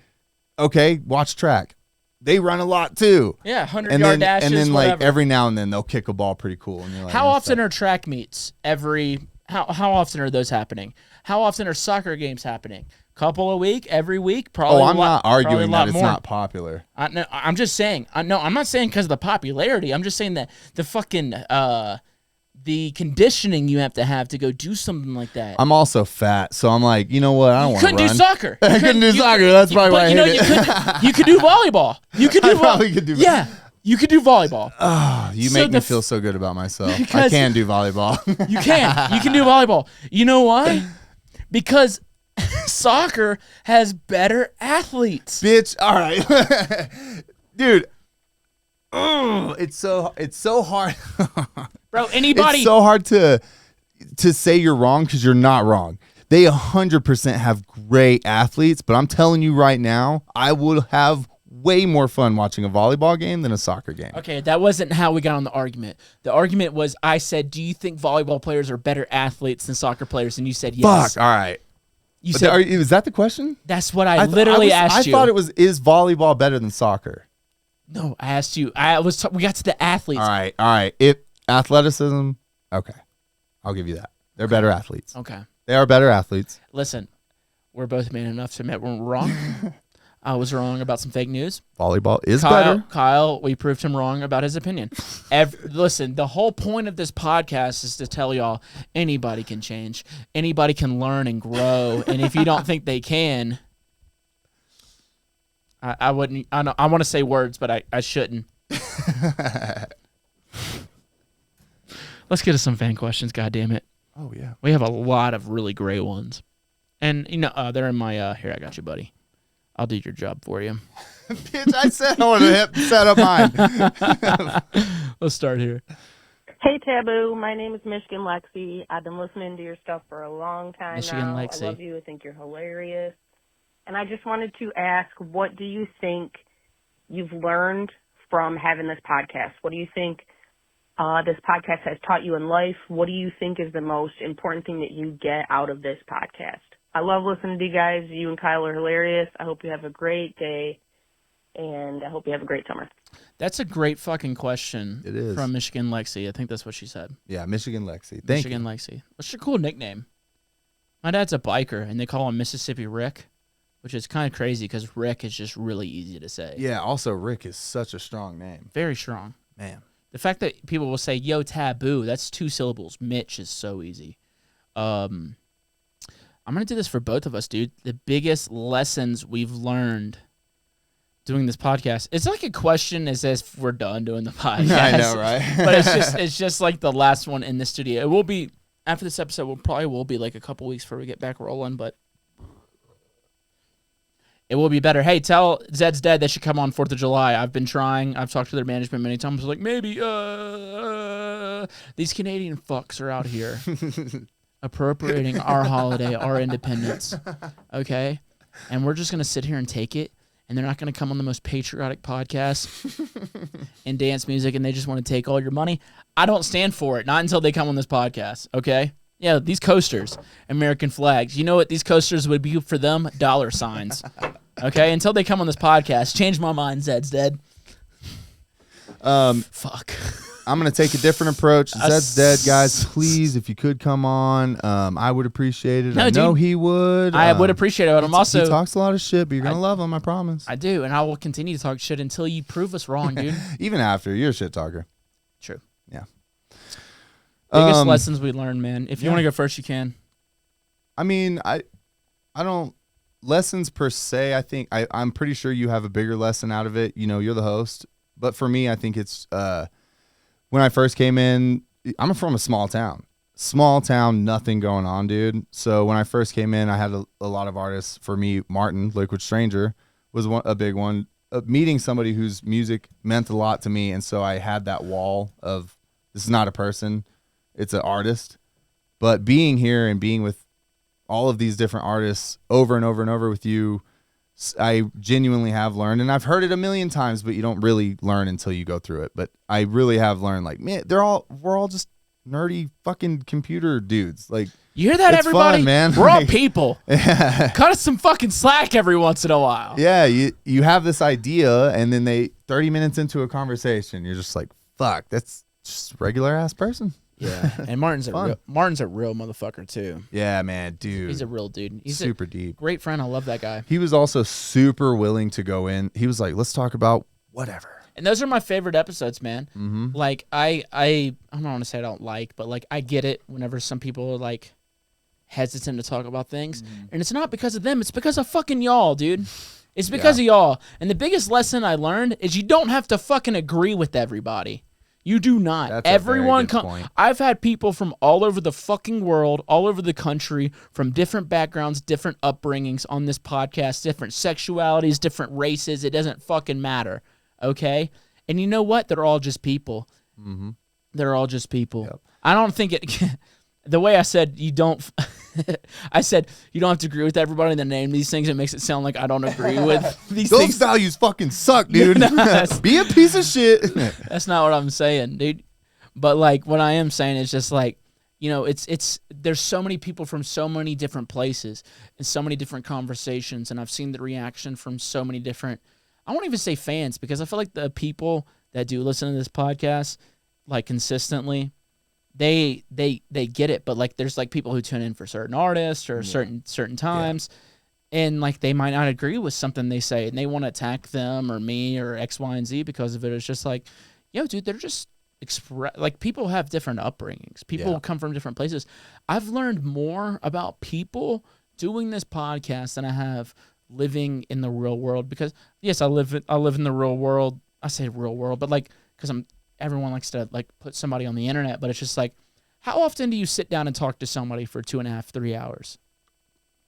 Okay, watch track. They run a lot too. Yeah, 100-yard dashes, and then whatever. like every now and then they'll kick a ball pretty cool. And you're like, How often are track meets? How often are those happening? How often are soccer games happening? Couple a week, every week, probably. I'm not arguing that it's more. not popular. No, I'm just saying. I'm not saying because of the popularity. I'm just saying that the fucking the conditioning you have to go do something like that. I'm also fat, so I'm like, you know what? I don't want to run. You couldn't do soccer. I couldn't do soccer. That's probably why I hate it. You could do volleyball. You could do probably could do. Yeah, you could do volleyball. Oh, you make me feel so good about myself. I can do volleyball. You can do volleyball. You know why? Because soccer has better athletes. Bitch, all right. Dude. Oh, it's so hard. Bro, anybody. It's so hard to say you're wrong because you're not wrong. They 100% have great athletes, but I'm telling you right now, I would have way more fun watching a volleyball game than a soccer game. Okay, that wasn't how we got on the argument. The argument was, I said, do you think volleyball players are better athletes than soccer players? And you said yes. Fuck, all right. You said, is that the question? that's what I literally asked you. I thought it was, is volleyball better than soccer? No, I asked you. We got to the athletes. All right. If athleticism, okay, I'll give you that. They're better athletes. Okay. They are better athletes. Listen, we're both man enough to admit we're wrong. I was wrong about some fake news. Volleyball is better. Kyle, we proved him wrong about his opinion. Listen, the whole point of this podcast is to tell y'all anybody can change. Anybody can learn and grow. And if you don't think they can, I wouldn't. I want to say words, but I shouldn't. Let's get to some fan questions, God damn it. Oh, yeah. We have a lot of really great ones. And, they're in my, here, I got you, buddy. I'll do your job for you. Bitch, I said I wanted to set up mine. Let's start here. Hey, Taboo. My name is Michigan Lexi. I've been listening to your stuff for a long time Michigan now. Lexi. I love you. I think you're hilarious. And I just wanted to ask, what do you think you've learned from having this podcast? What do you think this podcast has taught you in life? What do you think is the most important thing that you get out of this podcast? I love listening to you guys. You and Kyle are hilarious. I hope you have a great day, and I hope you have a great summer. That's a great fucking question. It is. From Michigan Lexi. I think that's what she said. Yeah, Michigan Lexi. Michigan Lexi. What's your cool nickname? My dad's a biker, and they call him Mississippi Rick, which is kind of crazy because Rick is just really easy to say. Yeah, also Rick is such a strong name. Very strong. Man. The fact that people will say, yo, Taboo, that's 2 syllables. Mitch is so easy. I'm going to do this for both of us, dude. The biggest lessons we've learned doing this podcast. It's like a question as if we're done doing the podcast. I know, right? But it's just like the last one in the studio. It will be, after this episode, will be like a couple weeks before we get back rolling, but it will be better. Hey, tell Zed's Dead they should come on 4th of July. I've been trying. I've talked to their management many times. Like, maybe, these Canadian fucks are out here appropriating our holiday, our independence, okay? And we're just going to sit here and take it, and they're not going to come on the most patriotic podcast and dance music, and they just want to take all your money. I don't stand for it, not until they come on this podcast, okay? Yeah, these coasters, American flags. You know what these coasters would be for them? Dollar signs, okay? Until they come on this podcast. Change my mind, Zed's Dead. Fuck. I'm going to take a different approach. Zed's Dead, guys. Please, if you could come on, I would appreciate it. No, I know dude, he would. I would appreciate it, but I'm also... He talks a lot of shit, but you're going to love him, I promise. I do, and I will continue to talk shit until you prove us wrong, dude. Even after. You're a shit talker. True. Yeah. Biggest lessons we learned, man. If you want to go first, you can. I mean, I don't... Lessons per se, I think... I'm pretty sure you have a bigger lesson out of it. You know, you're the host. But for me, I think it's... when I first came in, I'm from a small town. Small town, nothing going on, dude. So when I first came in, I had a lot of artists. For me, Martin, Liquid Stranger, was a big one. Meeting somebody whose music meant a lot to me, and so I had that wall of, this is not a person, it's an artist. But being here and being with all of these different artists over and over and over with you, I genuinely have learned, and I've heard it a million times, but you don't really learn until you go through it. But I really have learned, like, man, we're all just nerdy fucking computer dudes. Like, you hear that, it's everybody? Fun, man. We're all Like, people. Yeah. Cut us some fucking slack every once in a while. Yeah, you have this idea, and then 30 minutes into a conversation, you're just like, fuck, that's just a regular ass person. Yeah, and Martin's a real motherfucker too. Yeah, man, dude. He's a real dude. He's super deep. Great friend. I love that guy. He was also super willing to go in. He was like, let's talk about whatever. And those are my favorite episodes, man. Mm-hmm. Like, I don't want to say I don't like, but like, I get it whenever some people are like hesitant to talk about things. Mm-hmm. And it's not because of them. It's because of fucking y'all, dude. It's because of y'all. And the biggest lesson I learned is you don't have to fucking agree with everybody. You do not. That's Everyone point. I've had people from all over the fucking world, all over the country, from different backgrounds, different upbringings on this podcast, different sexualities, different races. It doesn't fucking matter. Okay? And you know what? They're all just people. Mm-hmm. They're all just people. Yep. I don't think it... The way I said you don't... I said you don't have to agree with everybody in the name these things. It makes it sound like I don't agree with these Those things. values fucking suck, dude. Be a piece of shit. That's not what I'm saying, dude. But like what I am saying is just like, you know, it's there's so many people from so many different places and so many different conversations, and I've seen the reaction from so many different I won't even say fans, because I feel like the people that do listen to this podcast, like, consistently, they get it. But, like, there's, like, people who tune in for certain artists or certain times, and, like, they might not agree with something they say, and they want to attack them or me or X, Y, and Z because of it. It's just like, yo, dude, they're just like, people have different upbringings. People come from different places. I've learned more about people doing this podcast than I have living in the real world, because yes, I live in the real world. I say real world, but, like, because everyone likes to, like, put somebody on the internet, but it's just like, how often do you sit down and talk to somebody for 2.5, 3 hours?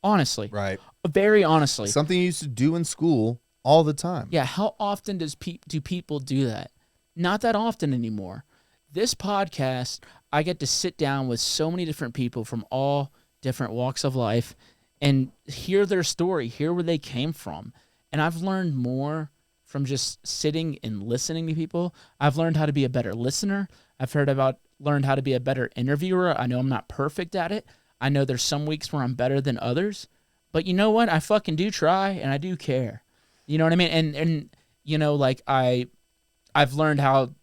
Honestly. Right. Very honestly. Something you used to do in school all the time. Yeah, how often do people do that? Not that often anymore. This podcast, I get to sit down with so many different people from all different walks of life and hear their story, hear where they came from. And I've learned more from just sitting and listening to people. I've learned how to be a better listener. I've learned how to be a better interviewer. I know I'm not perfect at it. I know there's some weeks where I'm better than others. But you know what? I fucking do try, and I do care. You know what I mean? And you know, like, I've learned how,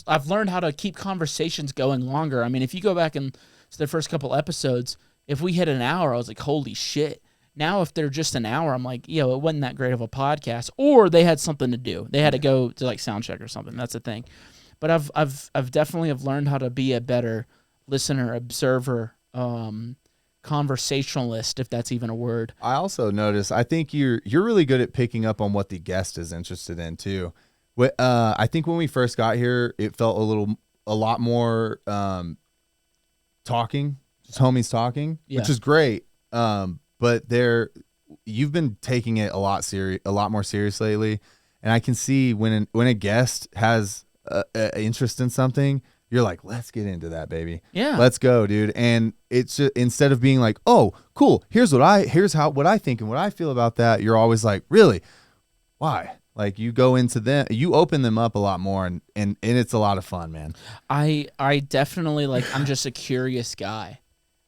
I've learned how to keep conversations going longer. I mean, if you go back and to the first couple episodes, if we hit an hour, I was like, holy shit. Now, if they're just an hour, I'm like, yo, it wasn't that great of a podcast. Or they had something to do. They had to go to, like, sound check or something. That's the thing. But I've definitely have learned how to be a better listener, observer, conversationalist, if that's even a word. I also notice, I think you're really good at picking up on what the guest is interested in too. I think when we first got here, it felt a lot more talking, just homies talking, which is great. But you've been taking it a lot more serious lately, and I can see when a guest has a interest in something, you're like, let's get into that, baby. Yeah, let's go, dude. And it's just, instead of being like, oh, cool, here's what I think and what I feel about that, you're always like, really, why? Like, you go into them, you open them up a lot more, and it's a lot of fun, man. I definitely, like, I'm just a curious guy.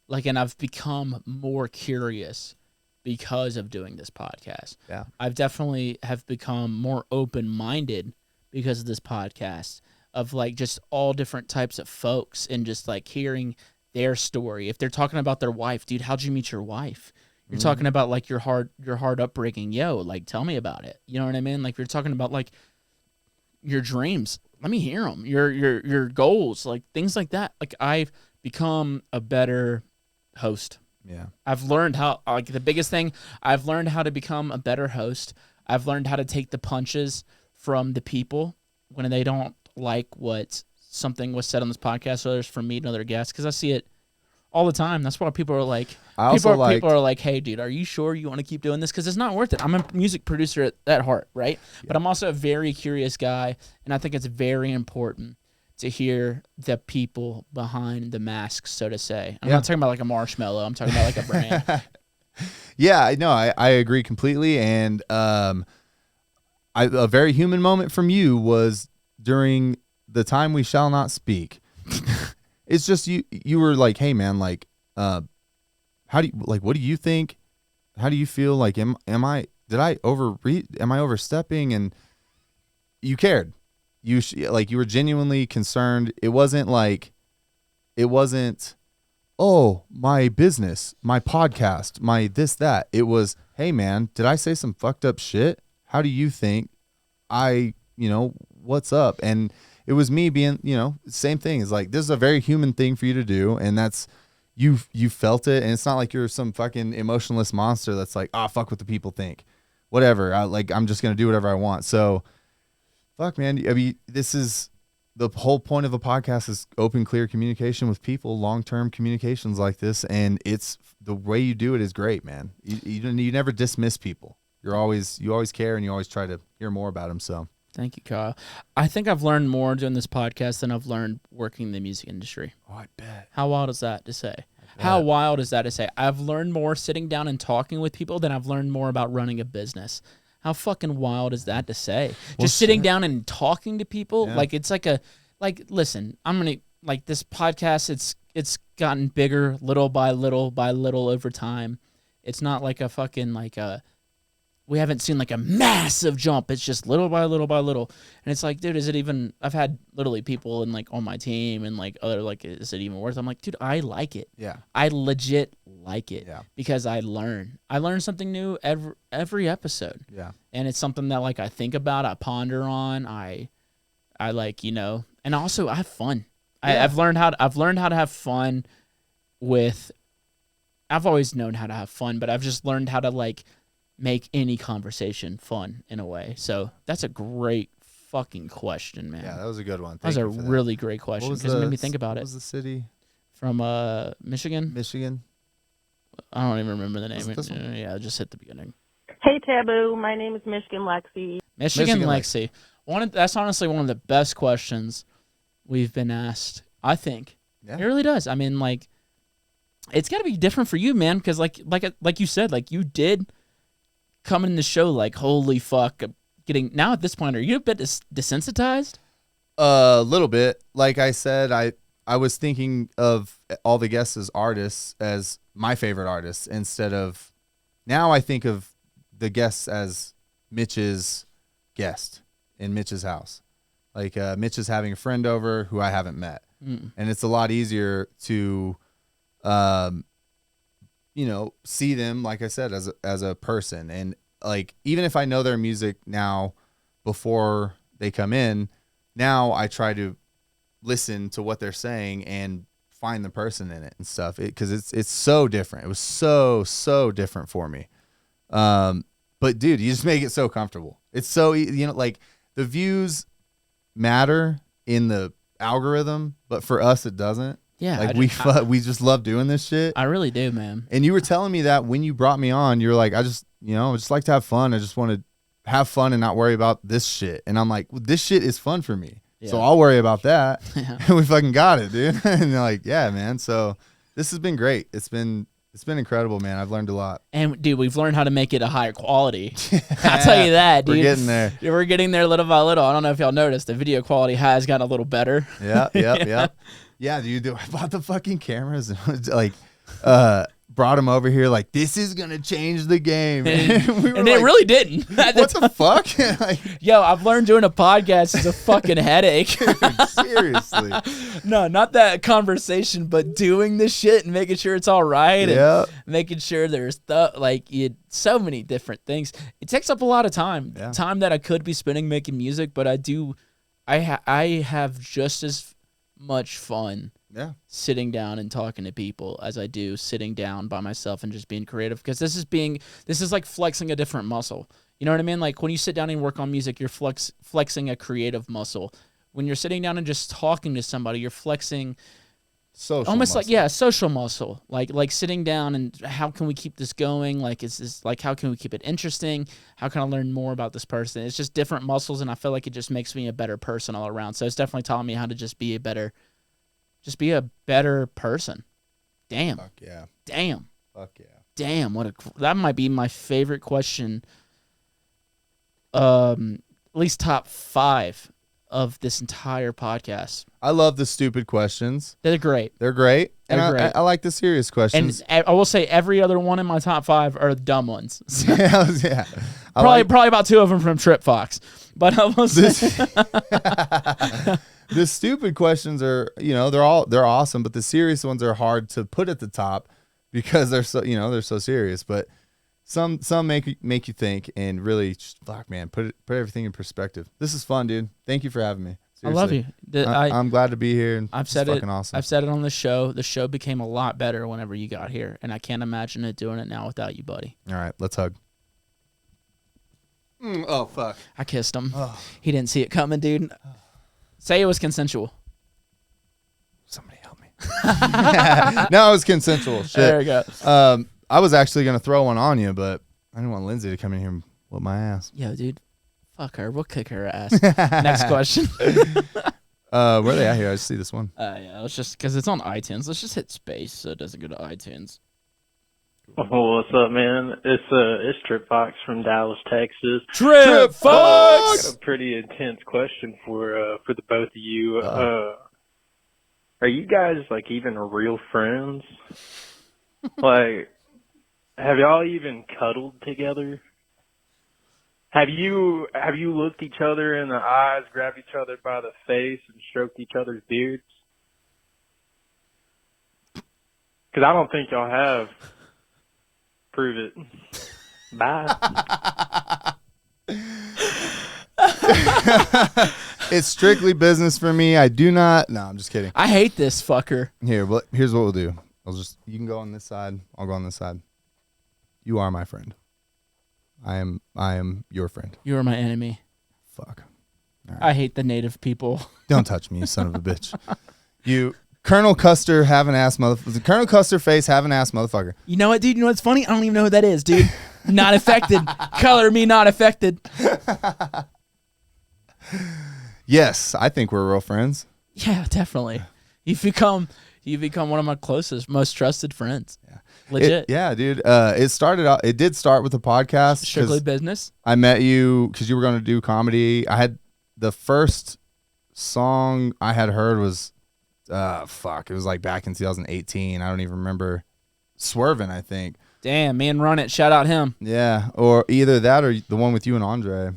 Like, and I've become more curious because of doing this podcast. Yeah. I've definitely have become more open-minded because of this podcast, of, like, just all different types of folks, and just, like, hearing their story. If they're talking about their wife, dude, how'd you meet your wife? You're talking about, like, your hard upbringing. Yo, like, tell me about it. You know what I mean? Like, you're talking about, like, your dreams. Let me hear them. Your goals, like, things like that. Like, I've become a better host. Yeah. I've learned how, like, the biggest thing, I've learned how to become a better host. I've learned how to take the punches from the people when they don't like what something was said on this podcast, or there's from me and other guests, because I see it all the time. That's why people are like, people are like, hey, dude, are you sure you want to keep doing this? Because it's not worth it. I'm a music producer at heart, right? Yeah. But I'm also a very curious guy, and I think it's very important to hear the people behind the masks, so to say. I'm not talking about, like, a marshmallow. I'm talking about, like, a brand. Yeah, I know. I agree completely. And a very human moment from you was during the time we shall not speak. It's just you were like, hey man, like, how do you, like, what do you think? How do you feel? Like, am I overstepping? And you cared. You were genuinely concerned. It wasn't, oh, my business, my podcast, my this, that. It was, hey man, did I say some fucked up shit? How do you think what's up? And it was me being, same thing. Is like, this is a very human thing for you to do, and that's you felt it, and it's not like you're some fucking emotionless monster that's like, fuck what the people think, whatever. I'm just gonna do whatever I want. So, fuck, man. I mean, this is the whole point of a podcast, is open, clear communication with people, long-term communications like this, and it's the way you do it is great, man. You never dismiss people. You always care, and you always try to hear more about them. So. Thank you, Kyle. I think I've learned more doing this podcast than I've learned working in the music industry. Oh, I bet. How wild is that to say? How wild is that to say? I've learned more sitting down and talking with people than I've learned more about running a business. How fucking wild is that to say? Well, just sitting down and talking to people, like, it's like listen, this podcast, it's gotten bigger little by little over time. It's not like a fucking, we haven't seen like a massive jump. It's just little by little by little. And it's like, dude, is it even, I've had literally people in like on my team and like other, like, is it even worth it? I'm like, dude, I like it. Yeah. I legit like it. Yeah. Because I learn something new every episode. Yeah. And it's something that like I think about, I ponder on, I like, you know, and also I have fun. Yeah. I've learned how to have fun with, I've always known how to have fun, but I've just learned how to like make any conversation fun in a way. So that's a great fucking question, man. Yeah, that was a good one. That was a Thank you for really great question because it made me think about it. What was the city? From Michigan? Michigan. I don't even remember the name. Was it this one? Yeah, just hit the beginning. Hey, Taboo. My name is Michigan Lexi. Michigan Lexi. That's honestly one of the best questions we've been asked, I think. Yeah. It really does. I mean, like, it's got to be different for you, man, because like you said, like, you did come in the show like, holy fuck, now at this point, are you a bit desensitized? A little bit. Like I said, I was thinking of all the guests as artists, as my favorite artists, instead of, now I think of the guests as Mitch's guest in Mitch's house. Like Mitch is having a friend over who I haven't met. And it's a lot easier to, you know, see them, like I said, as a person. And like, even if I know their music now before they come in, now I try to listen to what they're saying and find the person in it and stuff. Because it's so different. It was so different for me. But dude, you just make it so comfortable. It's so, you know, like the views matter in the algorithm, but for us it doesn't. Yeah, like we just love doing this shit. I really do, man. And you were telling me that when you brought me on, you're like, I just like to have fun. I just want to have fun and not worry about this shit. And I'm like, well, this shit is fun for me. Yeah. So I'll worry about that. Yeah. And we fucking got it, dude. And they're like, yeah, man. So this has been great. It's been incredible, man. I've learned a lot. And dude, we've learned how to make it a higher quality. I'll tell you that, dude. We're getting there. We're getting there little by little. I don't know if y'all noticed, the video quality has gotten a little better. Yeah. Yeah, dude. I bought the fucking cameras and like, brought them over here. Like, this is gonna change the game, and it really didn't. What the fuck? Like, yo, I've learned doing a podcast is a fucking headache. Dude, seriously. No, not that conversation, but doing this shit and making sure it's all right. Yeah. And making sure there's so many different things. It takes up a lot of time. Yeah. Time that I could be spending making music, but I have just as much fun sitting down and talking to people as I do sitting down by myself and just being creative, because this is like flexing a different muscle. You know what I mean? Like when you sit down and work on music, you're flexing a creative muscle. When you're sitting down and just talking to somebody, you're flexing social muscle. Like sitting down and how can we keep this going? Like, is this like, how can we keep it interesting? How can I learn more about this person? It's just different muscles, and I feel like it just makes me a better person all around. So it's definitely taught me how to just be a better person. Damn. Fuck yeah. Damn. Fuck yeah. Damn. That might be my favorite question. At least top 5 of this entire podcast. I love the stupid questions. They're great. They're great. They're great. I like the serious questions. And I will say every other one in my top 5 are the dumb ones. Yeah. Probably about 2 of them from Trip Fox. But I will say the stupid questions are, they're awesome, but the serious ones are hard to put at the top because they're so serious. But some make you think and really, fuck, man, put everything in perspective. This is fun, dude. Thank you for having me. Seriously. I love you. I'm glad to be here. And I've said it. Awesome. I've said it on the show. The show became a lot better whenever you got here, and I can't imagine it doing it now without you, buddy. All right, let's hug. Oh fuck! I kissed him. Oh. He didn't see it coming, dude. Say it was consensual. Somebody help me. No, it was consensual. Shit. There we go. I was actually gonna throw one on you, but I didn't want Lindsay to come in here and whoop my ass. Yo, dude. Fuck her. We'll kick her ass. Next question. Where are they at here? I just see this one. Yeah, let's just, because it's on iTunes. Let's just hit space so it doesn't go to iTunes. Oh, what's up, man? It's Trip Fox from Dallas, Texas. Trip Fox! Got a pretty intense question for the both of you. Are you guys like even real friends? Like, have y'all even cuddled together? Have you looked each other in the eyes, grabbed each other by the face, and stroked each other's beards? Because I don't think y'all have. Prove it. Bye. It's strictly business for me. I do not. No, I'm just kidding. I hate this fucker. Here's what we'll do. You can go on this side. I'll go on this side. You are my friend. I am your friend. You are my enemy. Fuck. All right. I hate the native people. Don't touch me, you son of a bitch. You, Colonel Custer, have an ass motherfucker. Colonel Custer face, have an ass motherfucker. You know what, dude? You know what's funny? I don't even know who that is, dude. Not affected. Color me not affected. Yes, I think we're real friends. Yeah, definitely. You've become one of my closest, most trusted friends. Yeah. Legit. Yeah, dude. It did start with a podcast. Strictly business. I met you because you were going to do comedy. I had the first song I had heard was, it was like back in 2018. I don't even remember. Swerving, I think. Damn, me and Run It, shout out him. Yeah, or either that or the one with you and Andre.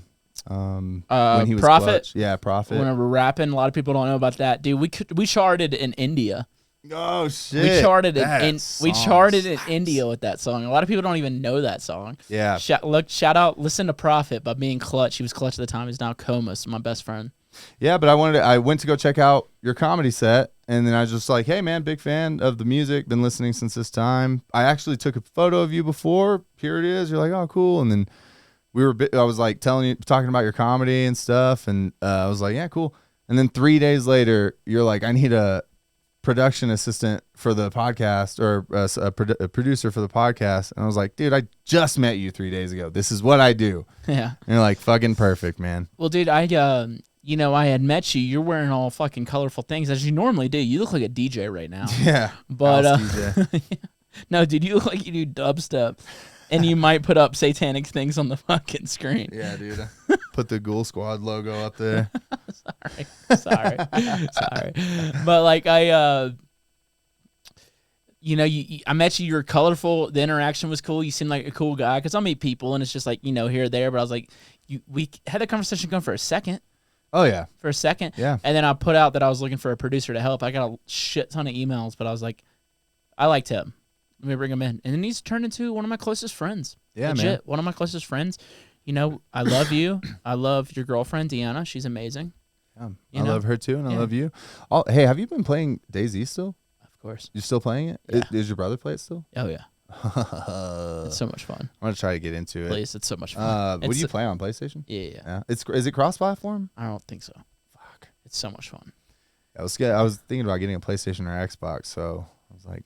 When he was Prophet. Clutch. Yeah, Prophet. When we were rapping, a lot of people don't know about that, dude. We charted in India. Oh shit! We charted in India with that song. A lot of people don't even know that song. Yeah. Shout out, listen to Prophet by being Clutch. He was Clutch at the time. He's now Comus, my best friend. Yeah, but I went to go check out your comedy set, and then I was just like, hey man, big fan of the music. Been listening since this time. I actually took a photo of you before. Here it is. You're like, oh cool, and then I was like talking about your comedy and stuff, and I was like, yeah, cool. And then 3 days later, you're like, I need a production assistant for the podcast, or a producer for the podcast. And I was like, dude, I just met you 3 days ago. This is what I do. Yeah. And you're like, fucking perfect, man. Well, dude, I had met you. You're wearing all fucking colorful things as you normally do. You look like a DJ right now. Yeah. But no, dude, you look like you do dubstep. And you might put up satanic things on the fucking screen. Yeah, dude. Put the Ghoul Squad logo up there. Sorry. But like I met you. You were colorful. The interaction was cool. You seemed like a cool guy. Because I meet people and it's just like, here or there. But I was like, we had the conversation going for a second. Oh yeah. For a second. Yeah. And then I put out that I was looking for a producer to help. I got a shit ton of emails, but I was like, I liked him. Let me bring him in. And then he's turned into one of my closest friends. Yeah, legit, man. One of my closest friends. I love you. I love your girlfriend, Deanna. She's amazing. I love her too, and I love you. Hey, have you been playing DayZ still? Of course. You're still playing it? Yeah. Does your brother play it still? Oh, yeah. It's so much fun. I'm going to try to get into it. Please, it's so much fun. What do you play on, PlayStation? Yeah. Is it cross-platform? I don't think so. Fuck. It's so much fun. I was thinking about getting a PlayStation or Xbox, so I was like,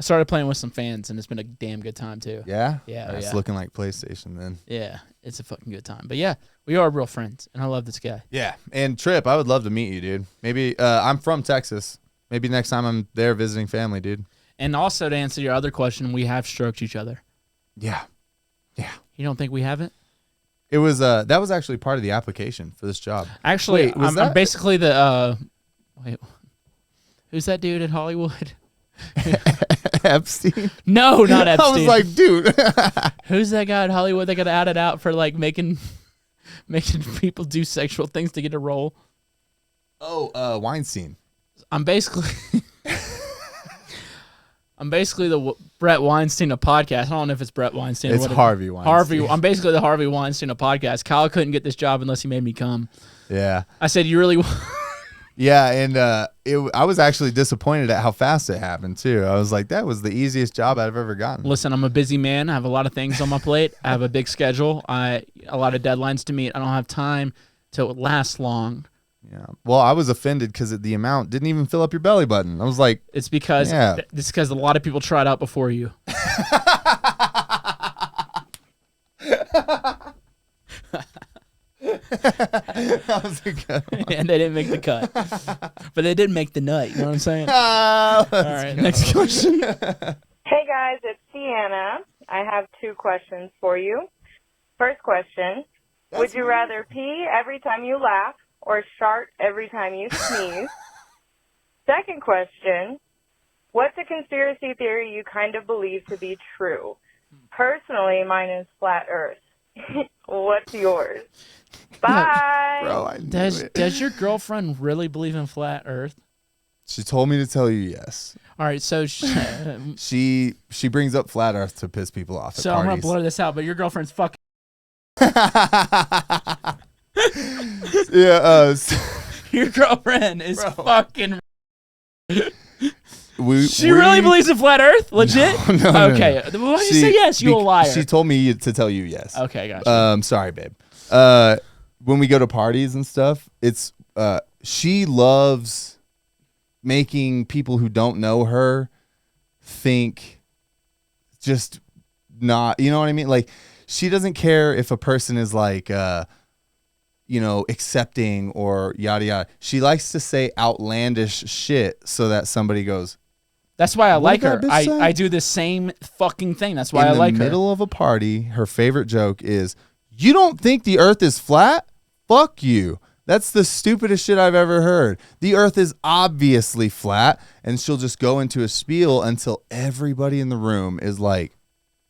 I started playing with some fans, and it's been a damn good time, too. Yeah? Yeah. It's looking like PlayStation then. Yeah, it's a fucking good time. But yeah, we are real friends, and I love this guy. Yeah. And Trip, I would love to meet you, dude. Maybe I'm from Texas. Maybe next time I'm there visiting family, dude. And also, to answer your other question, we have stroked each other. Yeah. Yeah. You don't think we haven't? It was that was actually part of the application for this job. Actually, I'm basically the wait, who's that dude at Hollywood? Epstein? No, not Epstein. I was like, dude. Who's that guy at Hollywood that got outed out for like making people do sexual things to get a role? Oh, Weinstein. I'm basically the Brett Weinstein of podcast. I don't know if it's Brett Weinstein. It's or Harvey Weinstein. I'm basically the Harvey Weinstein of podcast. Kyle couldn't get this job unless he made me come. Yeah. I said, you really Yeah, and I was actually disappointed at how fast it happened, too. I was like, that was the easiest job I've ever gotten. Listen, I'm a busy man. I have a lot of things on my plate. I have a big schedule. A lot of deadlines to meet. I don't have time to last long. Yeah. Well, I was offended because the amount didn't even fill up your belly button. I was like, it's because a lot of people tried out before you. That was a good one. And they didn't make the cut. But they did make the nut. You know what I'm saying? All right, next question. Hey guys, it's Deanna. I have 2 questions for you. First question, would you rather pee every time you laugh or shart every time you sneeze? Second question, what's a conspiracy theory you kind of believe to be true? Personally, mine is flat Earth. What's yours? Bye. Bro, I knew it. Does your girlfriend really believe in flat Earth? She told me to tell you yes. All right, so She brings up flat Earth to piss people off at I'm gonna parties. blur this out, but your girlfriend's fucking. Yeah, Your girlfriend is fucking. She we- really believes in flat Earth? Legit? No, okay. no. Why did you say yes? You a liar. She told me to tell you yes. Okay, gotcha. Sorry, babe. When we go to parties and stuff, it's she loves making people who don't know her think just not, you know what I mean? Like, she doesn't care if a person is like accepting or yada yada. She likes to say outlandish shit so that somebody goes, That's why I What like did her. that bitch say? I do the same fucking thing. That's why I like in the her. middle of a party, her favorite joke is, "You don't think the earth is flat? Fuck you. That's the stupidest shit I've ever heard. The earth is obviously flat." And she'll just go into a spiel until everybody in the room is like,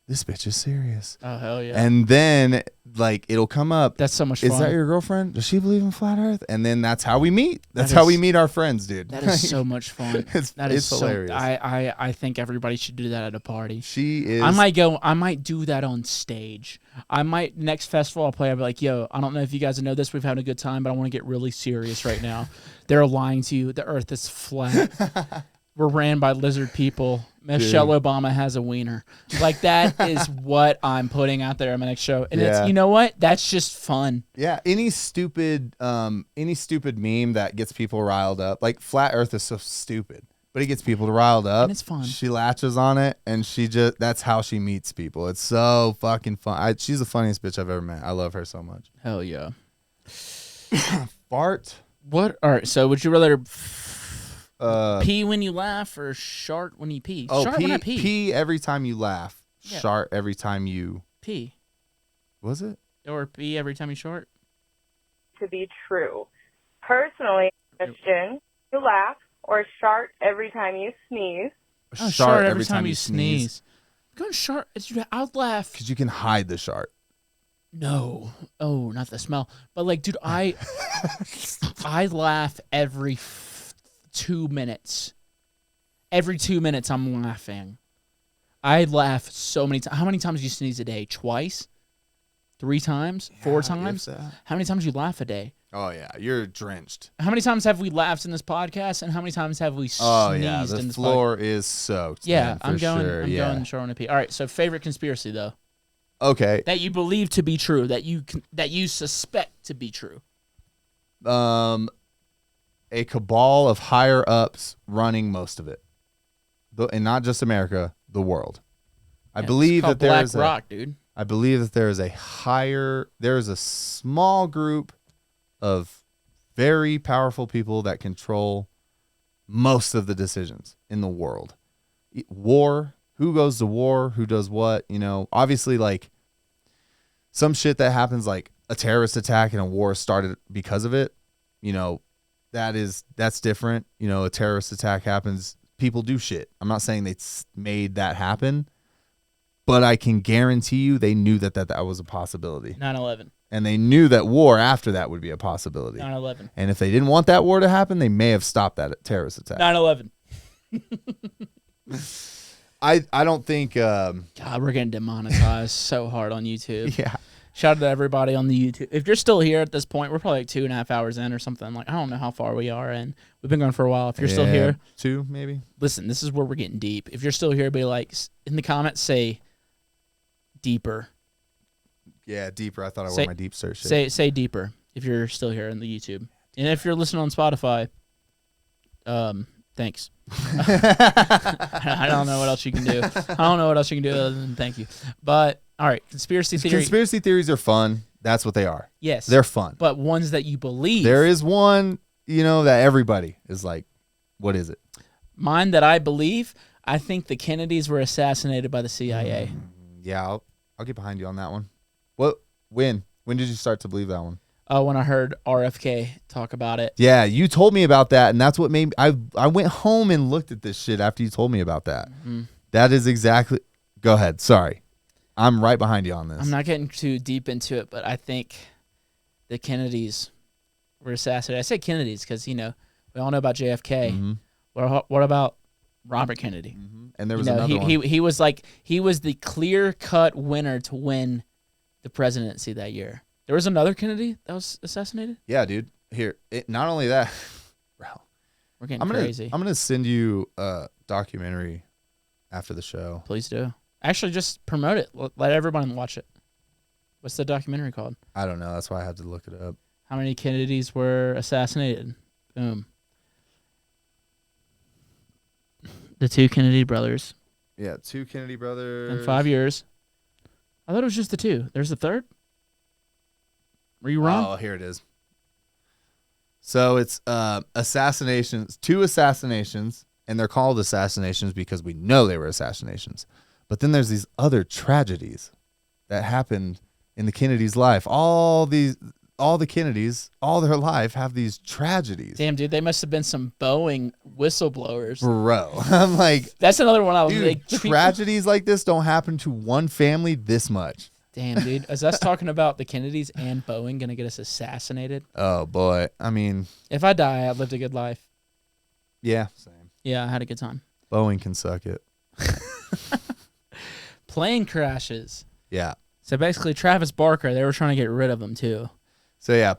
this bitch is serious. Oh, hell yeah. And then, like, it'll come up. That's so much Is fun. that your girlfriend? Does she believe in flat earth? And then that's how we meet. That's That how is- we meet our friends, dude. That is so much fun. It's hilarious. I think everybody should do that at a party. She is. I might do that on stage. I might, next festival I'll play, I'll be like, yo, I don't know if you guys know this, we've had a good time, but I want to get really serious right now. They're lying to you. The earth is flat. We're ran by lizard people. Michelle Obama has a wiener. Like, that is what I'm putting out there in my next show. And Yeah. it's, you know what? That's just fun. Yeah, any stupid meme that gets people riled up. Like, flat earth is so stupid, but it gets people riled up. And it's fun. She latches on it, and that's how she meets people. It's so fucking fun. She's the funniest bitch I've ever met. I love her so much. Hell yeah. Fart. What? All right, so would you rather Uh, pee when you laugh or shart when you pee? oh, Shart when I pee. pee every time you laugh. Yeah. Shart every time you. Pee. Was it? Or pee every time you shart? To be true. Personally, question, you laugh or shart every time you sneeze. Oh, shart every time you sneeze. I'm going shart. I'll laugh. Because you can hide the shart. No. Oh, not the smell. But like, dude, I laugh every 2 minutes. Every 2 minutes I'm laughing. I laugh so many times. How many times do you sneeze a day? Twice? 3 times? 4 times? How many times do you laugh a day? Oh, yeah. You're drenched. How many times have we laughed in this podcast, and how many times have we sneezed Oh, yeah. The in this floor is soaked. Yeah, man, I'm for going. sure. I'm yeah. going short on a pee. All right. So, favorite conspiracy though Okay. that you believe to be true, that you suspect to be true. A cabal of higher ups running most of it, and not just America, the world. I believe that there is Black Rock, dude. I believe that there is a small group of very powerful people that control most of the decisions in the world. War, who goes to war, who does what, obviously, like, some shit that happens, like a terrorist attack and a war started because of it, that's different. A terrorist attack happens, people do shit. I'm not saying they made that happen, but I can guarantee you they knew that was a possibility. 9/11. And they knew that war after that would be a possibility. 9/11. And if they didn't want that war to happen, they may have stopped that terrorist attack. 9/11. I don't think God, we're getting demonetized so hard on YouTube. yeah. Shout out to everybody on the YouTube. If you're still here at this point, we're probably like 2.5 hours in or something. Like, I don't know how far we are in. We've been going for a while. If you're still here, 2 maybe. listen, this is where we're getting deep. If you're still here, be like, in the comments, say deeper. Yeah, deeper. I thought I Say- wore my deep search shit. Say deeper if you're still here in the YouTube. And if you're listening on Spotify, thanks. I don't know what else you can do. I don't know what else you can do other than thank you. But all right, conspiracy theory. Conspiracy theories are fun. That's what they are. Yes. They're fun. But ones that you believe. There is one, that everybody is like, what is it? Mine that I believe, I think the Kennedys were assassinated by the CIA. Yeah, I'll get behind you on that one. When did you start to believe that one? When I heard RFK talk about it. Yeah, you told me about that, and that's what made I went home and looked at this shit after you told me about that. Mm-hmm. That is exactly. Go ahead. Sorry, I'm right behind you on this. I'm not getting too deep into it, but I think the Kennedys were assassinated. I say Kennedys because, we all know about JFK. Mm-hmm. What about Robert Kennedy? Mm-hmm. And there was another one. He was the clear-cut winner to win the presidency that year. There was another Kennedy that was assassinated? Yeah, dude. Here, not only that, bro. We're getting crazy. I'm gonna send you a documentary after the show. Please do. Actually, just promote it. Let everyone watch it. What's the documentary called? I don't know. That's why I had to look it up. How many Kennedys were assassinated? Boom. The 2 Kennedy brothers. Yeah, 2 Kennedy brothers. In 5 years. I thought it was just the 2. There's a third? Were you wrong? Oh, here it is. So it's assassinations, 2 assassinations, and they're called assassinations because we know they were assassinations. But then there's these other tragedies that happened in the Kennedys' life. All the Kennedys, all their life, have these tragedies. Damn, dude, they must have been some Boeing whistleblowers. Bro, I'm like, that's another one I was dude, like, tragedies like this don't happen to one family this much. Damn, dude. Is us talking about the Kennedys and Boeing going to get us assassinated? Oh, boy. I mean, if I die, I lived a good life. Yeah, same. Yeah, I had a good time. Boeing can suck it. Plane crashes. Yeah. So basically, Travis Barker, they were trying to get rid of him, too. So, yeah,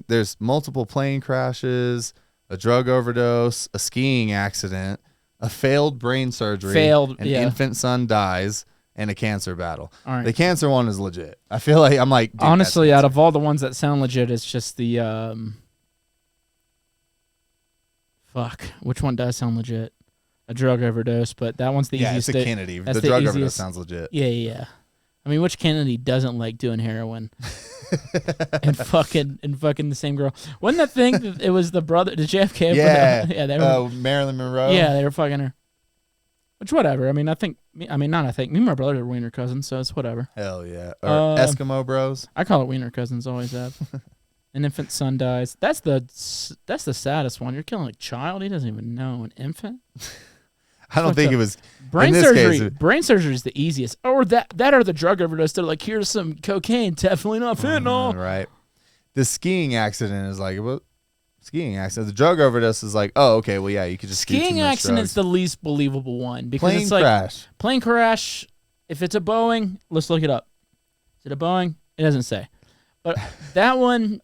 there's multiple plane crashes, a drug overdose, a skiing accident, a failed brain surgery, an infant son dies, and a cancer battle. All right. The cancer one is legit. I feel like I'm like, dude, honestly, out of all the ones that sound legit, it's just the which one does sound legit? A drug overdose, but that one's the easiest. Yeah, it's a Kennedy. The drug overdose sounds legit. Yeah. I mean, which Kennedy doesn't like doing heroin and fucking the same girl? Wasn't that thing? It was the brother, the JFK. Yeah, yeah. They were Marilyn Monroe. Yeah, they were fucking her. Which, whatever. I mean, me and my brother are wiener cousins, so it's whatever. Hell yeah. Or Eskimo bros. I call it wiener cousins, always have. An infant son dies. That's the saddest one. You're killing a child. He doesn't even know. An infant. I don't think it was brain surgery. Brain surgery is the easiest. Or that or the drug overdose. They're like, here's some cocaine. Definitely not fentanyl. Right. The skiing accident is like, what? Skiing accident. The drug overdose is like, oh, okay, well, yeah, you could just skiing accident's the least believable one because plane it's like crash. Plane crash. If it's a Boeing, let's look it up. Is it a Boeing? It doesn't say. But that one,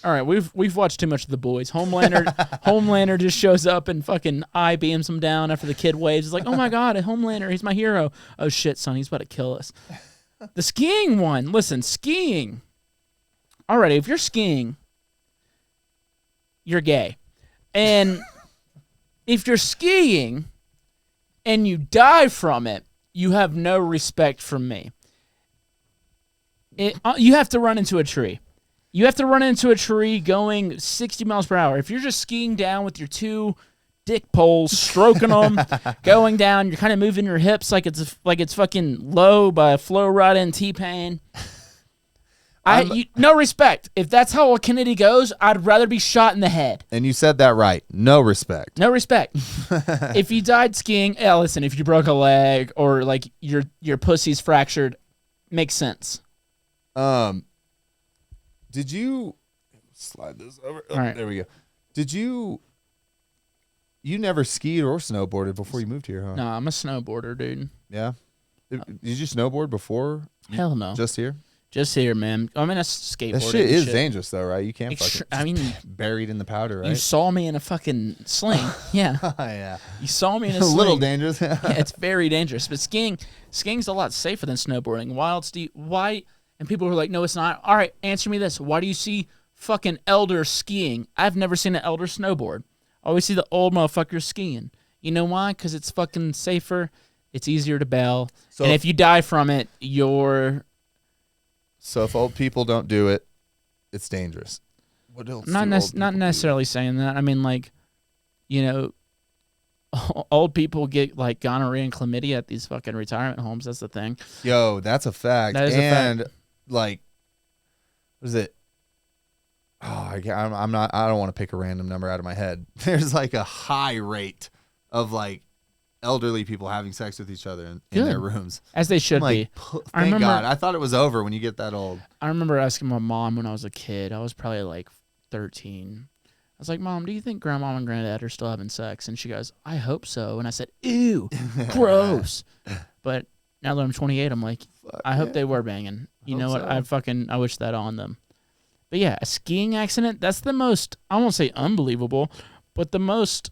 all right, we've watched too much of The Boys. Homelander just shows up and fucking eye beams him down after the kid waves. It's like, oh my god, a Homelander, he's my hero. Oh shit, son, he's about to kill us. The skiing one. Listen, skiing. Alrighty, if you're skiing, you're gay. And if you're skiing and you die from it, you have no respect from me. You have to run into a tree. You have to run into a tree going 60 miles per hour. If you're just skiing down with your 2 dick poles, stroking them, going down, you're kind of moving your hips like it's fucking low by Flo Rida and T-Pain. No respect. If that's how a Kennedy goes, I'd rather be shot in the head. And you said that right. No respect. No respect. If you died skiing, listen, if you broke a leg or like your pussy's fractured, makes sense. Did you slide this over? Oh, right. There we go. Did you never skied or snowboarded before you moved here, huh? No, I'm a snowboarder, dude. Yeah. Did you snowboard before? Hell no. Just here? Just here, man. I mean, that's skateboarding. That shit is dangerous, though, right? You can't buried in the powder, right? You saw me in a fucking sling. Yeah. Yeah. You saw me in a sling. A little dangerous. Yeah, it's very dangerous. But skiing's a lot safer than snowboarding. Why? And people were like, no, it's not. All right, answer me this. Why do you see fucking elders skiing? I've never seen an elder snowboard. I always see the old motherfuckers skiing. You know why? Because it's fucking safer. It's easier to bail. And if you die from it, you're... So if old people don't do it, it's dangerous. What else? Not necessarily saying that. I mean, like, old people get like gonorrhea and chlamydia at these fucking retirement homes. That's the thing. Yo, that's a fact. That is a fact. Like, what is it? Oh, I'm not. I don't want to pick a random number out of my head. There's like a high rate of like elderly people having sex with each other in their rooms. As they should be. Thank God. I thought it was over when you get that old. I remember asking my mom when I was a kid. I was probably like 13. I was like, Mom, do you think Grandma and Granddad are still having sex? And she goes, I hope so. And I said, ew, gross. But now that I'm 28, I'm like, I hope they were banging. You know what? So. I wish that on them. But yeah, a skiing accident, that's the most, I won't say unbelievable, but the most,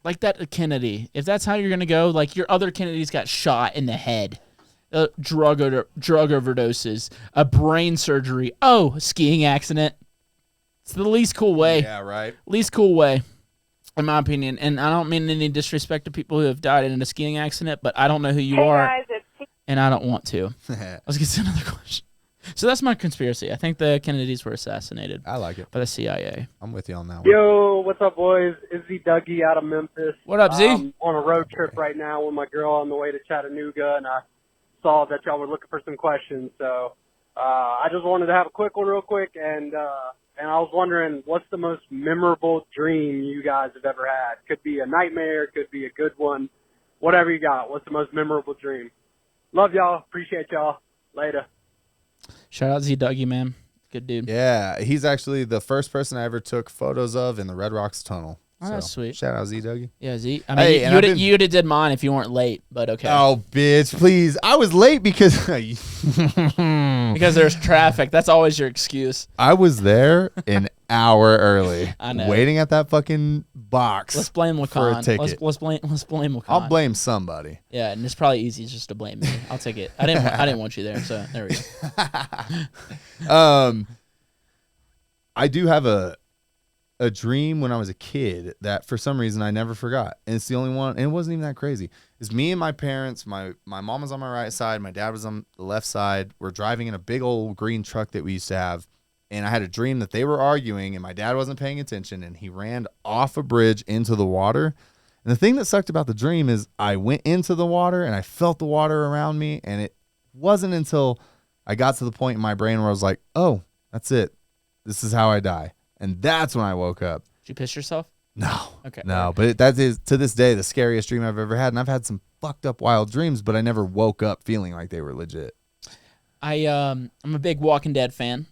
like that Kennedy. If that's how you're going to go, like your other Kennedys got shot in the head. Drug overdoses, a brain surgery. Oh, skiing accident. It's the least cool way. Yeah, right. Least cool way, in my opinion. And I don't mean any disrespect to people who have died in a skiing accident, but I don't know who you are, and I don't want to. Let's get to another question. So that's my conspiracy. I think the Kennedys were assassinated. I like it. By the CIA. I'm with you on that one. Yo, what's up, boys? Izzy Dougie out of Memphis. What up, Z? I'm on a road trip right now with my girl on the way to Chattanooga, and I saw that y'all were looking for some questions. So I just wanted to have a quick one real quick, and I was wondering, what's the most memorable dream you guys have ever had? Could be a nightmare, could be a good one, whatever you got. What's the most memorable dream? Love y'all. Appreciate y'all. Later. Shout out Z Dougie, man. Good dude. Yeah, he's actually the first person I ever took photos of in the Red Rocks Tunnel. Oh, that's sweet. Shout out Z Dougie. Yeah, Z. I mean, you would have did mine if you weren't late, but okay. Oh, bitch, please. I was late because because there's traffic. That's always your excuse. I was there an hour early. I know. Waiting at that fucking box. Let's blame Lacan. For a ticket. Let's blame Lacan. I'll blame somebody. Yeah, and it's probably easy just to blame me. I'll take it. I didn't want you there, so there we go. I do have a dream when I was a kid that for some reason I never forgot. And it's the only one, and it wasn't even that crazy. It's me and my parents. My mom was on my right side. My dad was on the left side. We're driving in a big old green truck that we used to have. And I had a dream that they were arguing and my dad wasn't paying attention and he ran off a bridge into the water. And the thing that sucked about the dream is I went into the water and I felt the water around me. And it wasn't until I got to the point in my brain where I was like, oh, that's it. This is how I die. And that's when I woke up. Did you piss yourself? No. Okay. No, but that is, to this day, the scariest dream I've ever had. And I've had some fucked up wild dreams, but I never woke up feeling like they were legit. I'm a big Walking Dead fan.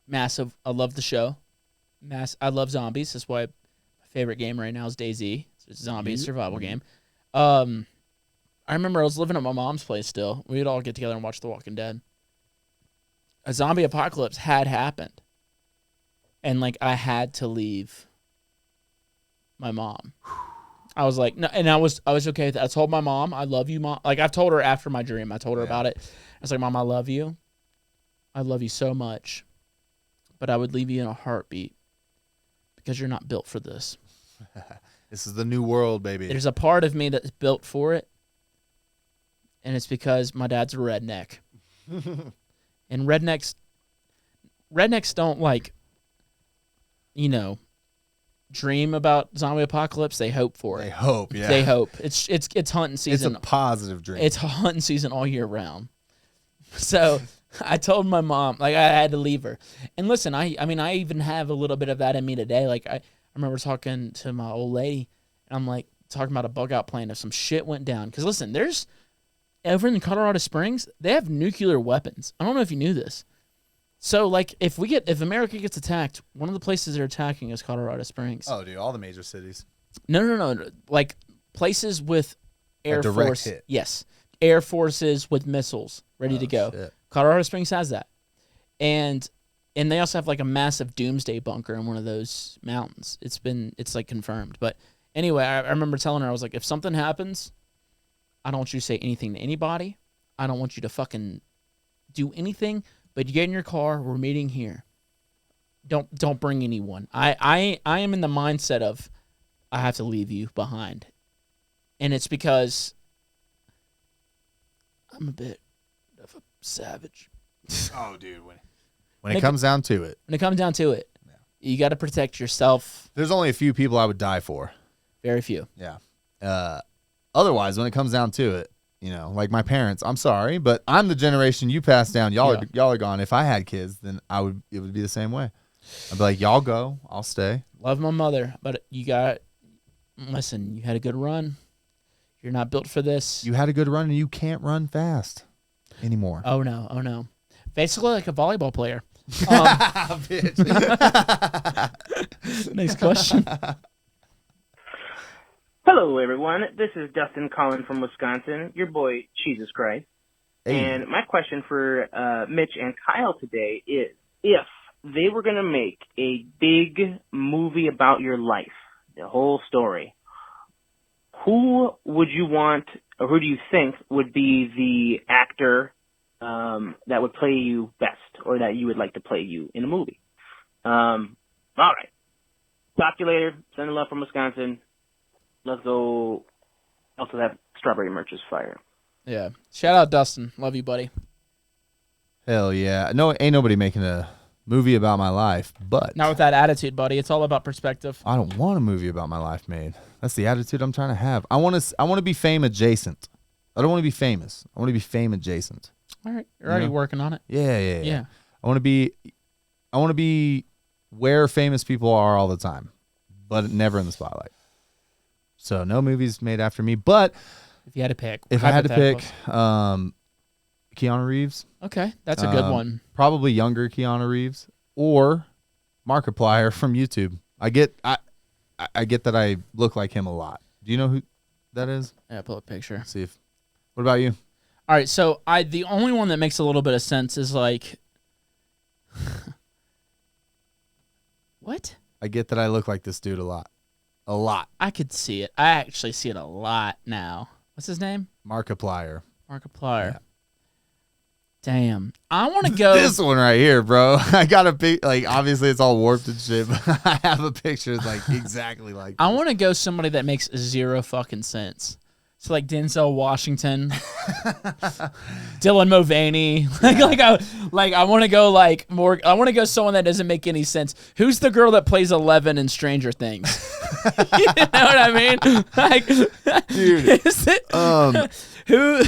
Massive. I love the show. I love zombies. That's why my favorite game right now is DayZ. It's a zombie survival game. I remember I was living at my mom's place still. We'd all get together and watch The Walking Dead. A zombie apocalypse had happened. And, like, I had to leave my mom. I was like, no, and I was okay with that. I told my mom, I love you, Mom. Like, I've told her after my dream. I told her about it. I was like, Mom, I love you. I love you so much. But I would leave you in a heartbeat because you're not built for this. This is the new world, baby. There's a part of me that's built for it. And it's because my dad's a redneck. And rednecks don't, like, you know, dream about zombie apocalypse. They hope for it. They hope, yeah. They hope. It's hunting season. It's a positive dream. It's hunting season all year round. So I told my mom, like, I had to leave her. And listen, I mean, I even have a little bit of that in me today. Like, I remember talking to my old lady, and I'm like, talking about a bug out plan if some shit went down. Because listen, there's, over in Colorado Springs, they have nuclear weapons. I don't know if you knew this. So, like, if America gets attacked, one of the places they're attacking is Colorado Springs. Oh, dude, all the major cities. No. Like, places with Air Force. Hit. Yes. Air Forces with missiles ready to go. Shit. Colorado Springs has that. And they also have, like, a massive doomsday bunker in one of those mountains. It's like, confirmed. But anyway, I remember telling her, I was like, if something happens, I don't want you to say anything to anybody. I don't want you to fucking do anything. But you get in your car, we're meeting here. Don't bring anyone. I am in the mindset of I have to leave you behind. And it's because I'm a bit of a savage. Oh, dude. When it comes down to it. When it comes down to it, you got to protect yourself. There's only a few people I would die for. Very few. Yeah. Otherwise, when it comes down to it, you know, like my parents, I'm sorry, but I'm the generation you passed down. Y'all are gone. If I had kids, then it would be the same way. I'd be like, y'all go, I'll stay. Love my mother, but you got listen, you had a good run. You're not built for this. You had a good run, and you can't run fast anymore. Oh no. Basically like a volleyball player. Next question. Hello, everyone. This is Dustin calling from Wisconsin, your boy, Jesus Christ. Hey. And my question for Mitch and Kyle today is, if they were going to make a big movie about your life, the whole story, who would you want, or who do you think would be the actor that would play you best, or that you would like to play you in a movie? All right. Talk to you later. Sending love from Wisconsin. Let's go. Also, that strawberry merch is fire. Yeah. Shout out Dustin. Love you, buddy. Hell yeah. No, ain't nobody making a movie about my life, but Not with that attitude, buddy. It's all about perspective. I don't want a movie about my life made. That's the attitude I'm trying to have. I want to be fame adjacent. I don't want to be famous. I want to be fame adjacent. All right. You're already working on it. Yeah. I want to be where famous people are all the time, but never in the spotlight. So no movies made after me, but If you had to pick. if I had to pick, hypotheticals. Keanu Reeves. Okay. That's a good one. Probably younger Keanu Reeves or Markiplier from YouTube. I get that I look like him a lot. Do you know who that is? Yeah, pull up a picture. Let's see if. What about you? All right, so the only one that makes a little bit of sense is like what? I get that I look like this dude a lot. A lot. I could see it. I actually see it a lot now. What's his name? Markiplier. Markiplier. Yeah. Damn. I want to go. This one right here, bro. I got a big, like, obviously it's all warped and shit, but I have a picture like exactly like I this. want to go somebody that makes zero fucking sense. So like Denzel Washington, Dylan Mulvaney. I want to go like more. I want to go someone that doesn't make any sense. Who's the girl that plays 11 in Stranger Things? You know what I mean? Like, Dude. is it, who?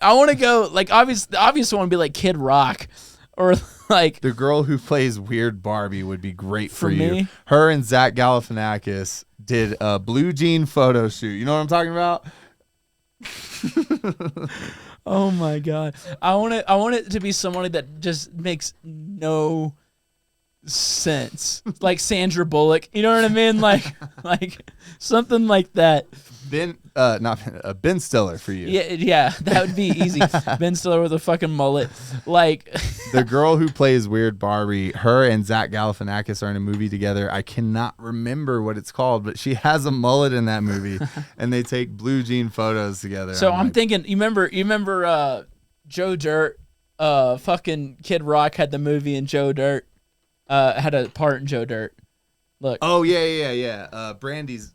I want to go like the obvious one would be like Kid Rock, or like The girl who plays weird Barbie would be great for you. me? Her and Zach Galifianakis did a blue jean photo shoot. You know what I'm talking about? Oh my god! I want it to be somebody that just makes no sense, like Sandra Bullock. You know what I mean? Like something like that. Ben Stiller for you. Yeah, that would be easy. Ben Stiller with a fucking mullet, like The girl who plays weird Barbie, her and Zach Galifianakis are in a movie together. I cannot remember what it's called, but she has a mullet in that movie, and they take blue jean photos together. So I'm like, thinking. You remember Joe Dirt? Fucking Kid Rock had the movie, and Joe Dirt had a part in Joe Dirt. Look. Oh yeah. Brandy's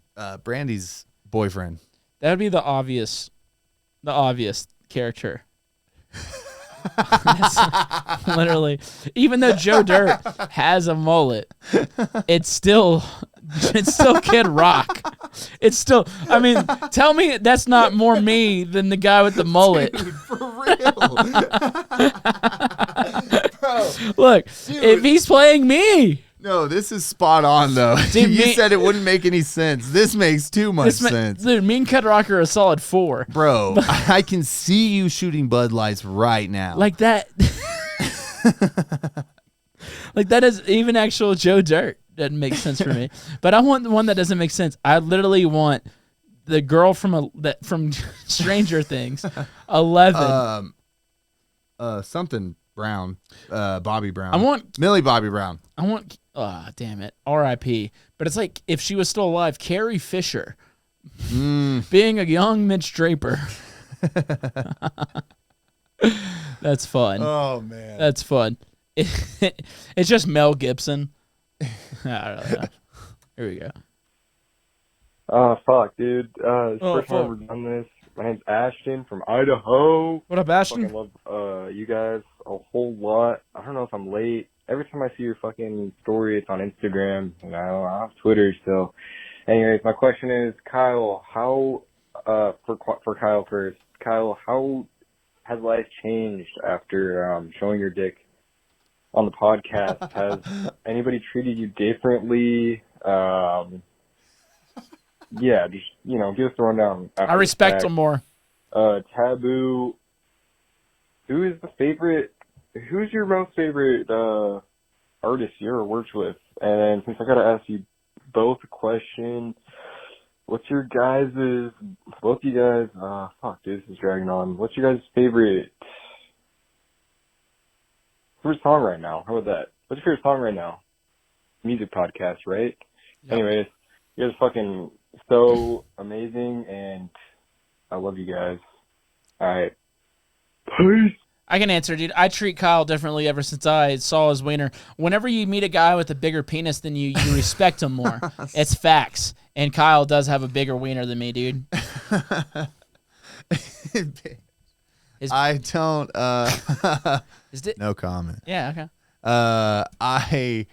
boyfriend. That would be the obvious character. Literally, even though Joe Dirt has a mullet, it's still Kid Rock. It's still. I mean, tell me that's not more me than the guy with the mullet. Dude, for real. Bro, Look, dude. if he's playing me. No, this is spot on though. Dude, You said it wouldn't make any sense. This makes too much sense. Dude, me and Kid Rock are a solid 4. Bro, I can see you shooting Bud Lights right now. Like that. Like that is even actual Joe Dirt doesn't make sense for me. But I want the one that doesn't make sense. I literally want the girl from Stranger Things, 11. Something Brown, Bobby Brown. I want Millie Bobby Brown. damn it, R.I.P. But it's like if she was still alive, Carrie Fisher, being a young Mitch Draper. That's fun. Oh man, That's fun. It's just Mel Gibson. I don't know. Here we go. Fuck, dude. It's the first time fuck. I've ever done this. My name's Ashton from Idaho. What up, Ashton? Fucking love you guys a whole lot. I don't know if I'm late. Every time I see your fucking story, it's on Instagram. And I have Twitter still. Anyways, my question is, Kyle, how, for Kyle first, Kyle, how has life changed after showing your dick on the podcast? Has anybody treated you differently? yeah, just, give us the rundown. I respect them more. TVBOO, who's your most favorite artist you ever worked with? And since I gotta ask you both a question, what's your both you guys, fuck dude, this is dragging on. What's your guys' favorite song right now? How about that? What's your favorite song right now? Music podcast, right? Yep. Anyways, you guys are fucking so amazing, and I love you guys. All right. Peace. I can answer, dude. I treat Kyle differently ever since I saw his wiener. Whenever you meet a guy with a bigger penis than you, you respect him more. It's facts. And Kyle does have a bigger wiener than me, dude. I don't. No comment. Yeah, okay.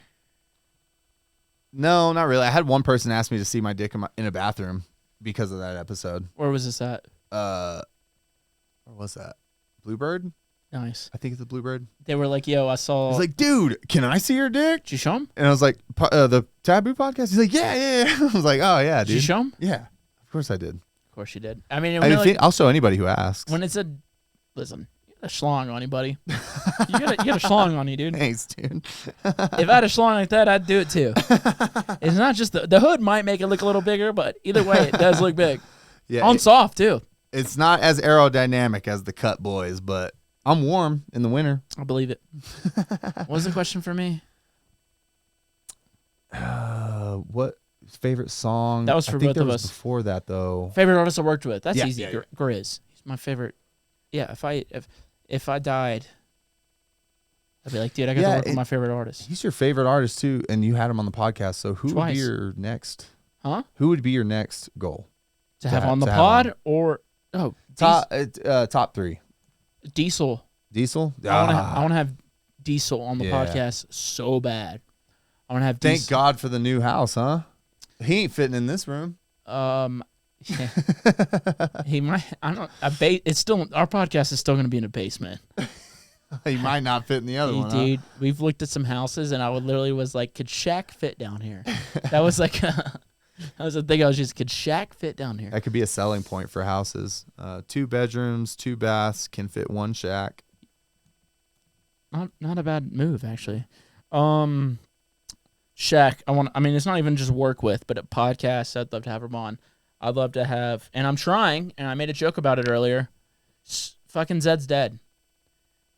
No, not really. I had one person ask me to see my dick in a bathroom because of that episode. Where was this at? Where was that? Bluebird? Nice. I think it's a Bluebird. They were like, yo, I saw. He's like, dude, can I see your dick? Did you show him? And I was like, the TVBOO podcast? He's like, yeah. I was like, oh, yeah, dude. Did you show him? Yeah. Of course I did. Of course you did. I mean, I'll show anybody who asks. When it's listen, you got a schlong on you, buddy. You got a schlong on you, dude. Thanks, dude. If I had a schlong like that, I'd do it too. It's not just the hood might make it look a little bigger, but either way, it does look big. Yeah. On soft, too. It's not as aerodynamic as the Cut Boys, but I'm warm in the winter. I believe it. What was the question for me? What favorite song? That was for both of us. Before that, though. Favorite artist I worked with. That's easy. Yeah. Grizz. He's my favorite. Yeah, if I died, I'd be like, dude, I got to work with my favorite artist. He's your favorite artist too, and you had him on the podcast. So who would be your next? Huh? Who would be your next goal? To have on the pod or top 3? Diesel. Diesel? I want to have Diesel on the podcast so bad. I want to have. Thank God for the new house, huh? He ain't fitting in this room. Yeah. He might. I don't. It's still our podcast is still going to be in a basement. He might not fit in the other one, dude. We've looked at some houses, and I literally was like, "Could Shaq fit down here?" That was like, that was the thing. I was just, "Could Shaq fit down here?" That could be a selling point for houses. 2 bedrooms, 2 baths, can fit 1 shack. Not a bad move, actually. Shaq, I mean, it's not even just work with, but at podcasts, I'd love to have her on. I'd love to have, and I'm trying, and I made a joke about it earlier. Fucking Zed's dead.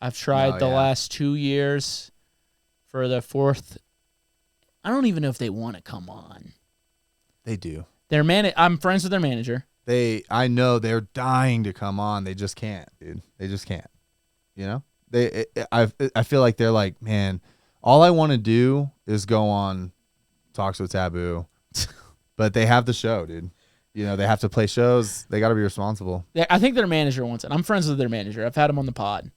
I've tried the last 2 years for the 4th. I don't even know if they want to come on. They do. I'm friends with their manager. I know they're dying to come on. They just can't, dude. They just can't. You know? I feel like they're like, man, all I want to do is go on Talks with TVBOO. But they have the show, dude. You know, they have to play shows. They got to be responsible. Yeah, I think their manager wants it. I'm friends with their manager. I've had him on the pod.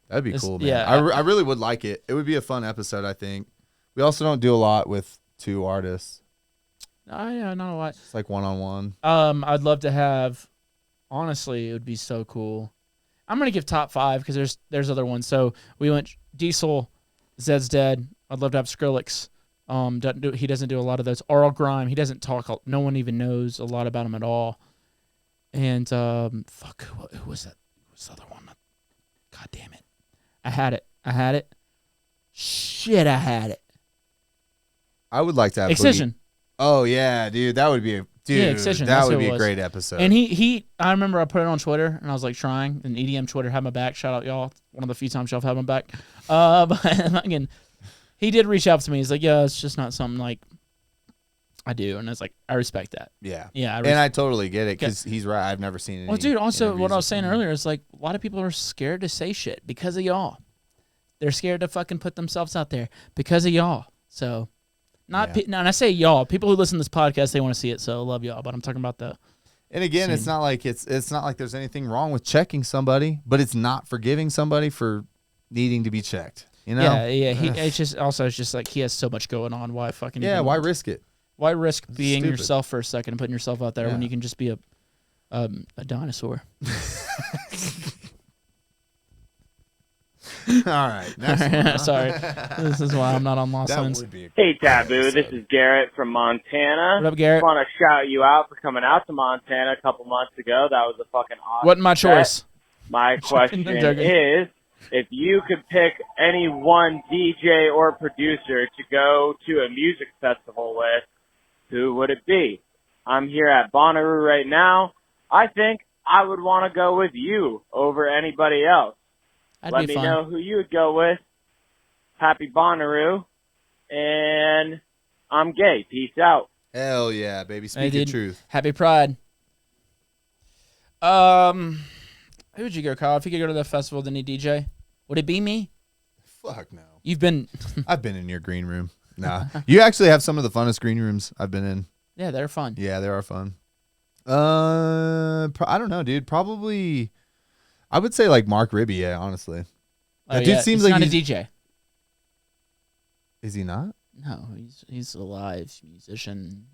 That'd be cool, man. Yeah, I really would like it. It would be a fun episode, I think. We also don't do a lot with 2 artists. Yeah, not a lot. It's like one-on-one. I'd love to have. Honestly, it would be so cool. I'm gonna give top 5 because there's other ones. So we went Diesel, Zed's dead. I'd love to have Skrillex. He doesn't do a lot of those. Oral Grime. He doesn't talk. No one even knows a lot about him at all. And who was that? What's the other one? God damn it! I had it. Shit, I had it. I would like to have Excision. Oh yeah, dude, that would be Excision. That would be a great episode. And I remember I put it on Twitter and I was like trying, and EDM Twitter had my back. Shout out y'all. One of the few times y'all have had my back. But again, he did reach out to me. He's like, yeah, it's just not something like I do, and it's like I respect that. Yeah. And I totally get it because he's right. I've never seen it. Well, dude, also what I was saying earlier is like a lot of people are scared to say shit because of y'all. They're scared to fucking put themselves out there because of y'all. So. And I say y'all, people who listen to this podcast, they want to see it, so I love y'all. But I'm talking about the. And again, it's not like it's not like there's anything wrong with checking somebody, but it's not forgiving somebody for needing to be checked. You know? Yeah. It's just like he has so much going on. Why fucking? Why risk it? Why risk being yourself for a second and putting yourself out there when you can just be a dinosaur? right. Next one, huh? Sorry. This is why I'm not on Lost That Lines. would be a Hey, Taboo. episode. This is Garrett from Montana. What up, Garrett? I want to shout you out for coming out to Montana a couple months ago. That was a fucking awesome Wasn't my set. choice. My question I'm joking. is, if you could pick any one DJ or producer to go to a music festival with, who would it be? I'm here at Bonnaroo right now. I think I would want to go with you over anybody else. That'd Let be me fun. know who you would go with. Happy Bonnaroo. And I'm gay. Peace out. Hell yeah, baby. Hey, Speak dude. the truth. Happy Pride. Who would you go, Kyle? If you could go to the festival, didn't you DJ? Would it be me? Fuck no. You've been. I've been in your green room. Nah. You actually have some of the funnest green rooms I've been in. Yeah, they're fun. Yeah, they are fun. I don't know, dude. Probably, I would say like Mark Ribbier, honestly. That dude seems he's like not he's, a DJ. Is he not? No, he's a live musician.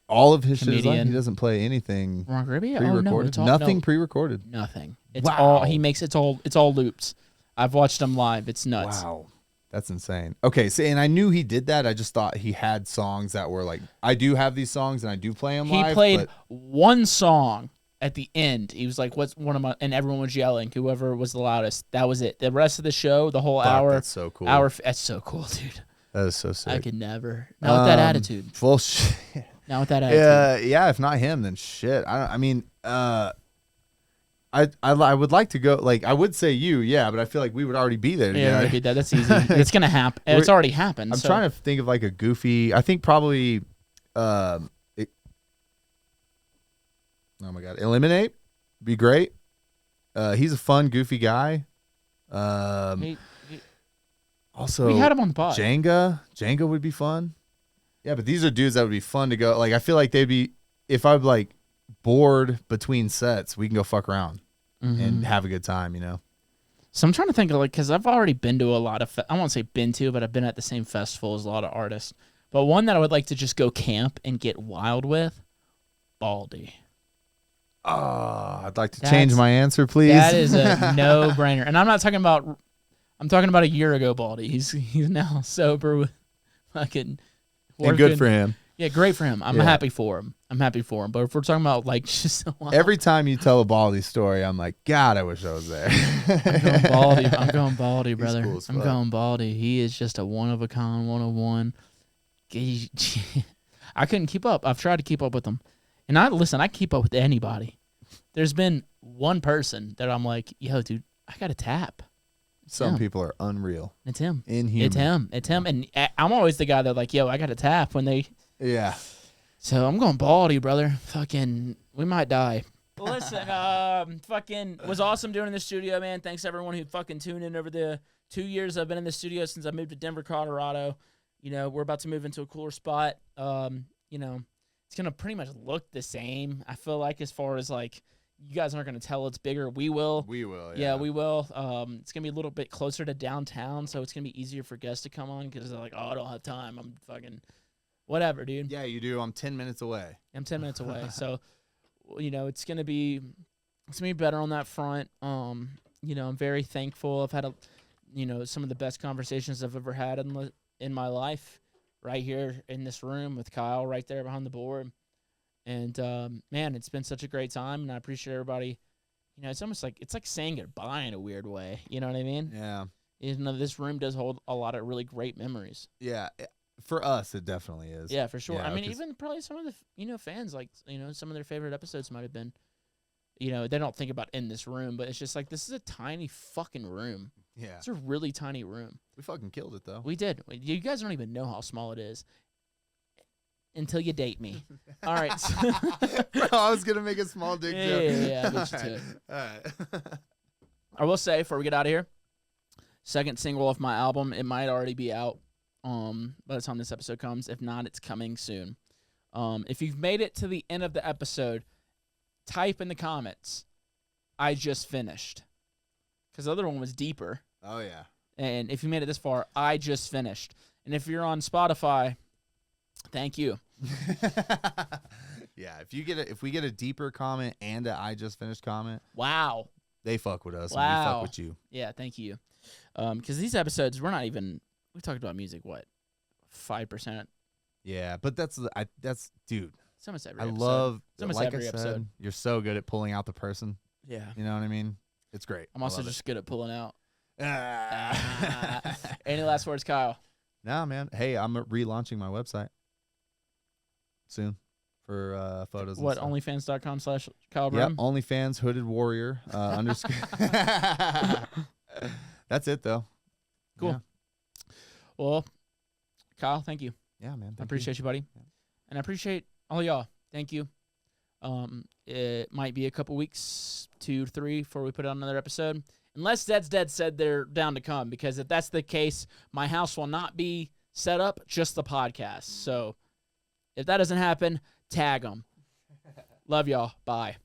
All of his shit is live? Comedian. He doesn't play anything Mark Ribbier? pre-recorded. Oh, no, it's all, Nothing no, pre-recorded. nothing. It's Wow. all he makes. It's all loops. I've watched him live. It's nuts. Wow. That's insane. Okay, so and I knew he did that. I just thought he had songs that were like, I do have these songs and I do play them He live. played but one song at the end. He was like, "What's one of my?" And everyone was yelling. Whoever was the loudest. That was it. The rest of the show, the whole fuck, hour, that's so cool. That's so cool, dude. That is so sick. I could never. Not with that attitude. Full shit. Not with that attitude. Yeah, if not him, then shit. I mean, I would like to go. Like, I would say you, yeah, but I feel like we would already be there. Yeah, together. maybe that's easy. It's gonna happen. It's already happened. I'm so. trying to think of like a goofy. I think probably. Oh my god, Eliminate, be great. He's a fun, goofy guy. Also, we had him on the pod. Jenga would be fun. Yeah, but these are dudes that would be fun to go. Like, I feel like they'd be. If I'm like bored between sets, we can go fuck around and have a good time. You know. So I'm trying to think of like, because I've already been to a lot of, I won't say been to, but I've been at the same festival as a lot of artists. But one that I would like to just go camp and get wild with, Baldy. Oh, I'd like to change my answer, please. That is a no-brainer. And I'm not talking about, I'm talking about a year ago Baldy. He's now sober with fucking working. And good for him. Yeah, great for him. I'm happy for him. But if we're talking about like just a while, Every time you tell a Baldy story, I'm like, God, I wish I was there. I'm going Baldy, brother. cool as I'm fuck. going Baldy. He is just a one of a kind, 101. I couldn't keep up. I've tried to keep up with him. And I keep up with anybody. There's been one person that I'm like, yo, dude, I got a tap. Some people are unreal. It's him. Inhuman. It's him. And I'm always the guy that like, yo, I got a tap when they. Yeah. So I'm going Baldy, brother. Fucking, we might die. Listen, fucking was awesome doing in the studio, man. Thanks everyone who fucking tuned in over the 2 years I've been in the studio since I moved to Denver, Colorado. You know, we're about to move into a cooler spot. You know, it's gonna pretty much look the same. I feel like as far as like, you guys aren't gonna tell it's bigger. We will. We will. Yeah, we will. It's gonna be a little bit closer to downtown, so it's gonna be easier for guests to come on because they're like, oh, I don't have time. I'm fucking. Whatever, dude. Yeah, you do. I'm 10 minutes away. I'm 10 minutes away. So, you know, it's gonna be better on that front. You know, I'm very thankful. I've had some of the best conversations I've ever had in my life, right here in this room with Kyle, right there behind the board. And man, it's been such a great time, and I appreciate everybody. You know, it's almost like saying goodbye in a weird way. You know what I mean? Yeah. Even though this room does hold a lot of really great memories. Yeah. For us, it definitely is. Yeah, for sure. Yeah, I mean, even probably some of the fans, like, some of their favorite episodes might have been, they don't think about in this room, but it's just like, this is a tiny fucking room. Yeah. It's a really tiny room. We fucking killed it, though. We did. You guys don't even know how small it is until you date me. All right. Bro, I was going to make a small dick joke. Yeah, I bet you to it. All right. I will say, before we get out of here, second single off my album, it might already be out by the time this episode comes. If not, it's coming soon. If you've made it to the end of the episode, type in the comments, I just finished. Because the other one was deeper. Oh, yeah. And if you made it this far, I just finished. And if you're on Spotify, thank you. Yeah, if we get a deeper comment and a I just finished comment, wow, they fuck with us. Wow. And we fuck with you. Yeah, thank you. Because these episodes, we talked about music, 5%? Yeah, but that's dude. It's almost every I episode. love, It's almost like every I said, episode. you're so good at pulling out the person. Yeah. You know what I mean? It's great. I'm also just good at pulling out. Ah. Any last words, Kyle? Nah, man. Hey, I'm relaunching my website soon for photos. What, and stuff. onlyfans.com/Kyle Yep, Brum? OnlyFans Hooded Warrior underscore. That's it though. Cool. Yeah, Well, Kyle, thank you. yeah man. I appreciate you, buddy. Yeah. And I appreciate all y'all. Thank you. It might be a couple weeks, 2 to 3, before we put out another episode. Unless Dead's Dead said they're down to come, because if that's the case, my house will not be set up, just the podcast. So if that doesn't happen, tag them. Love y'all. Bye.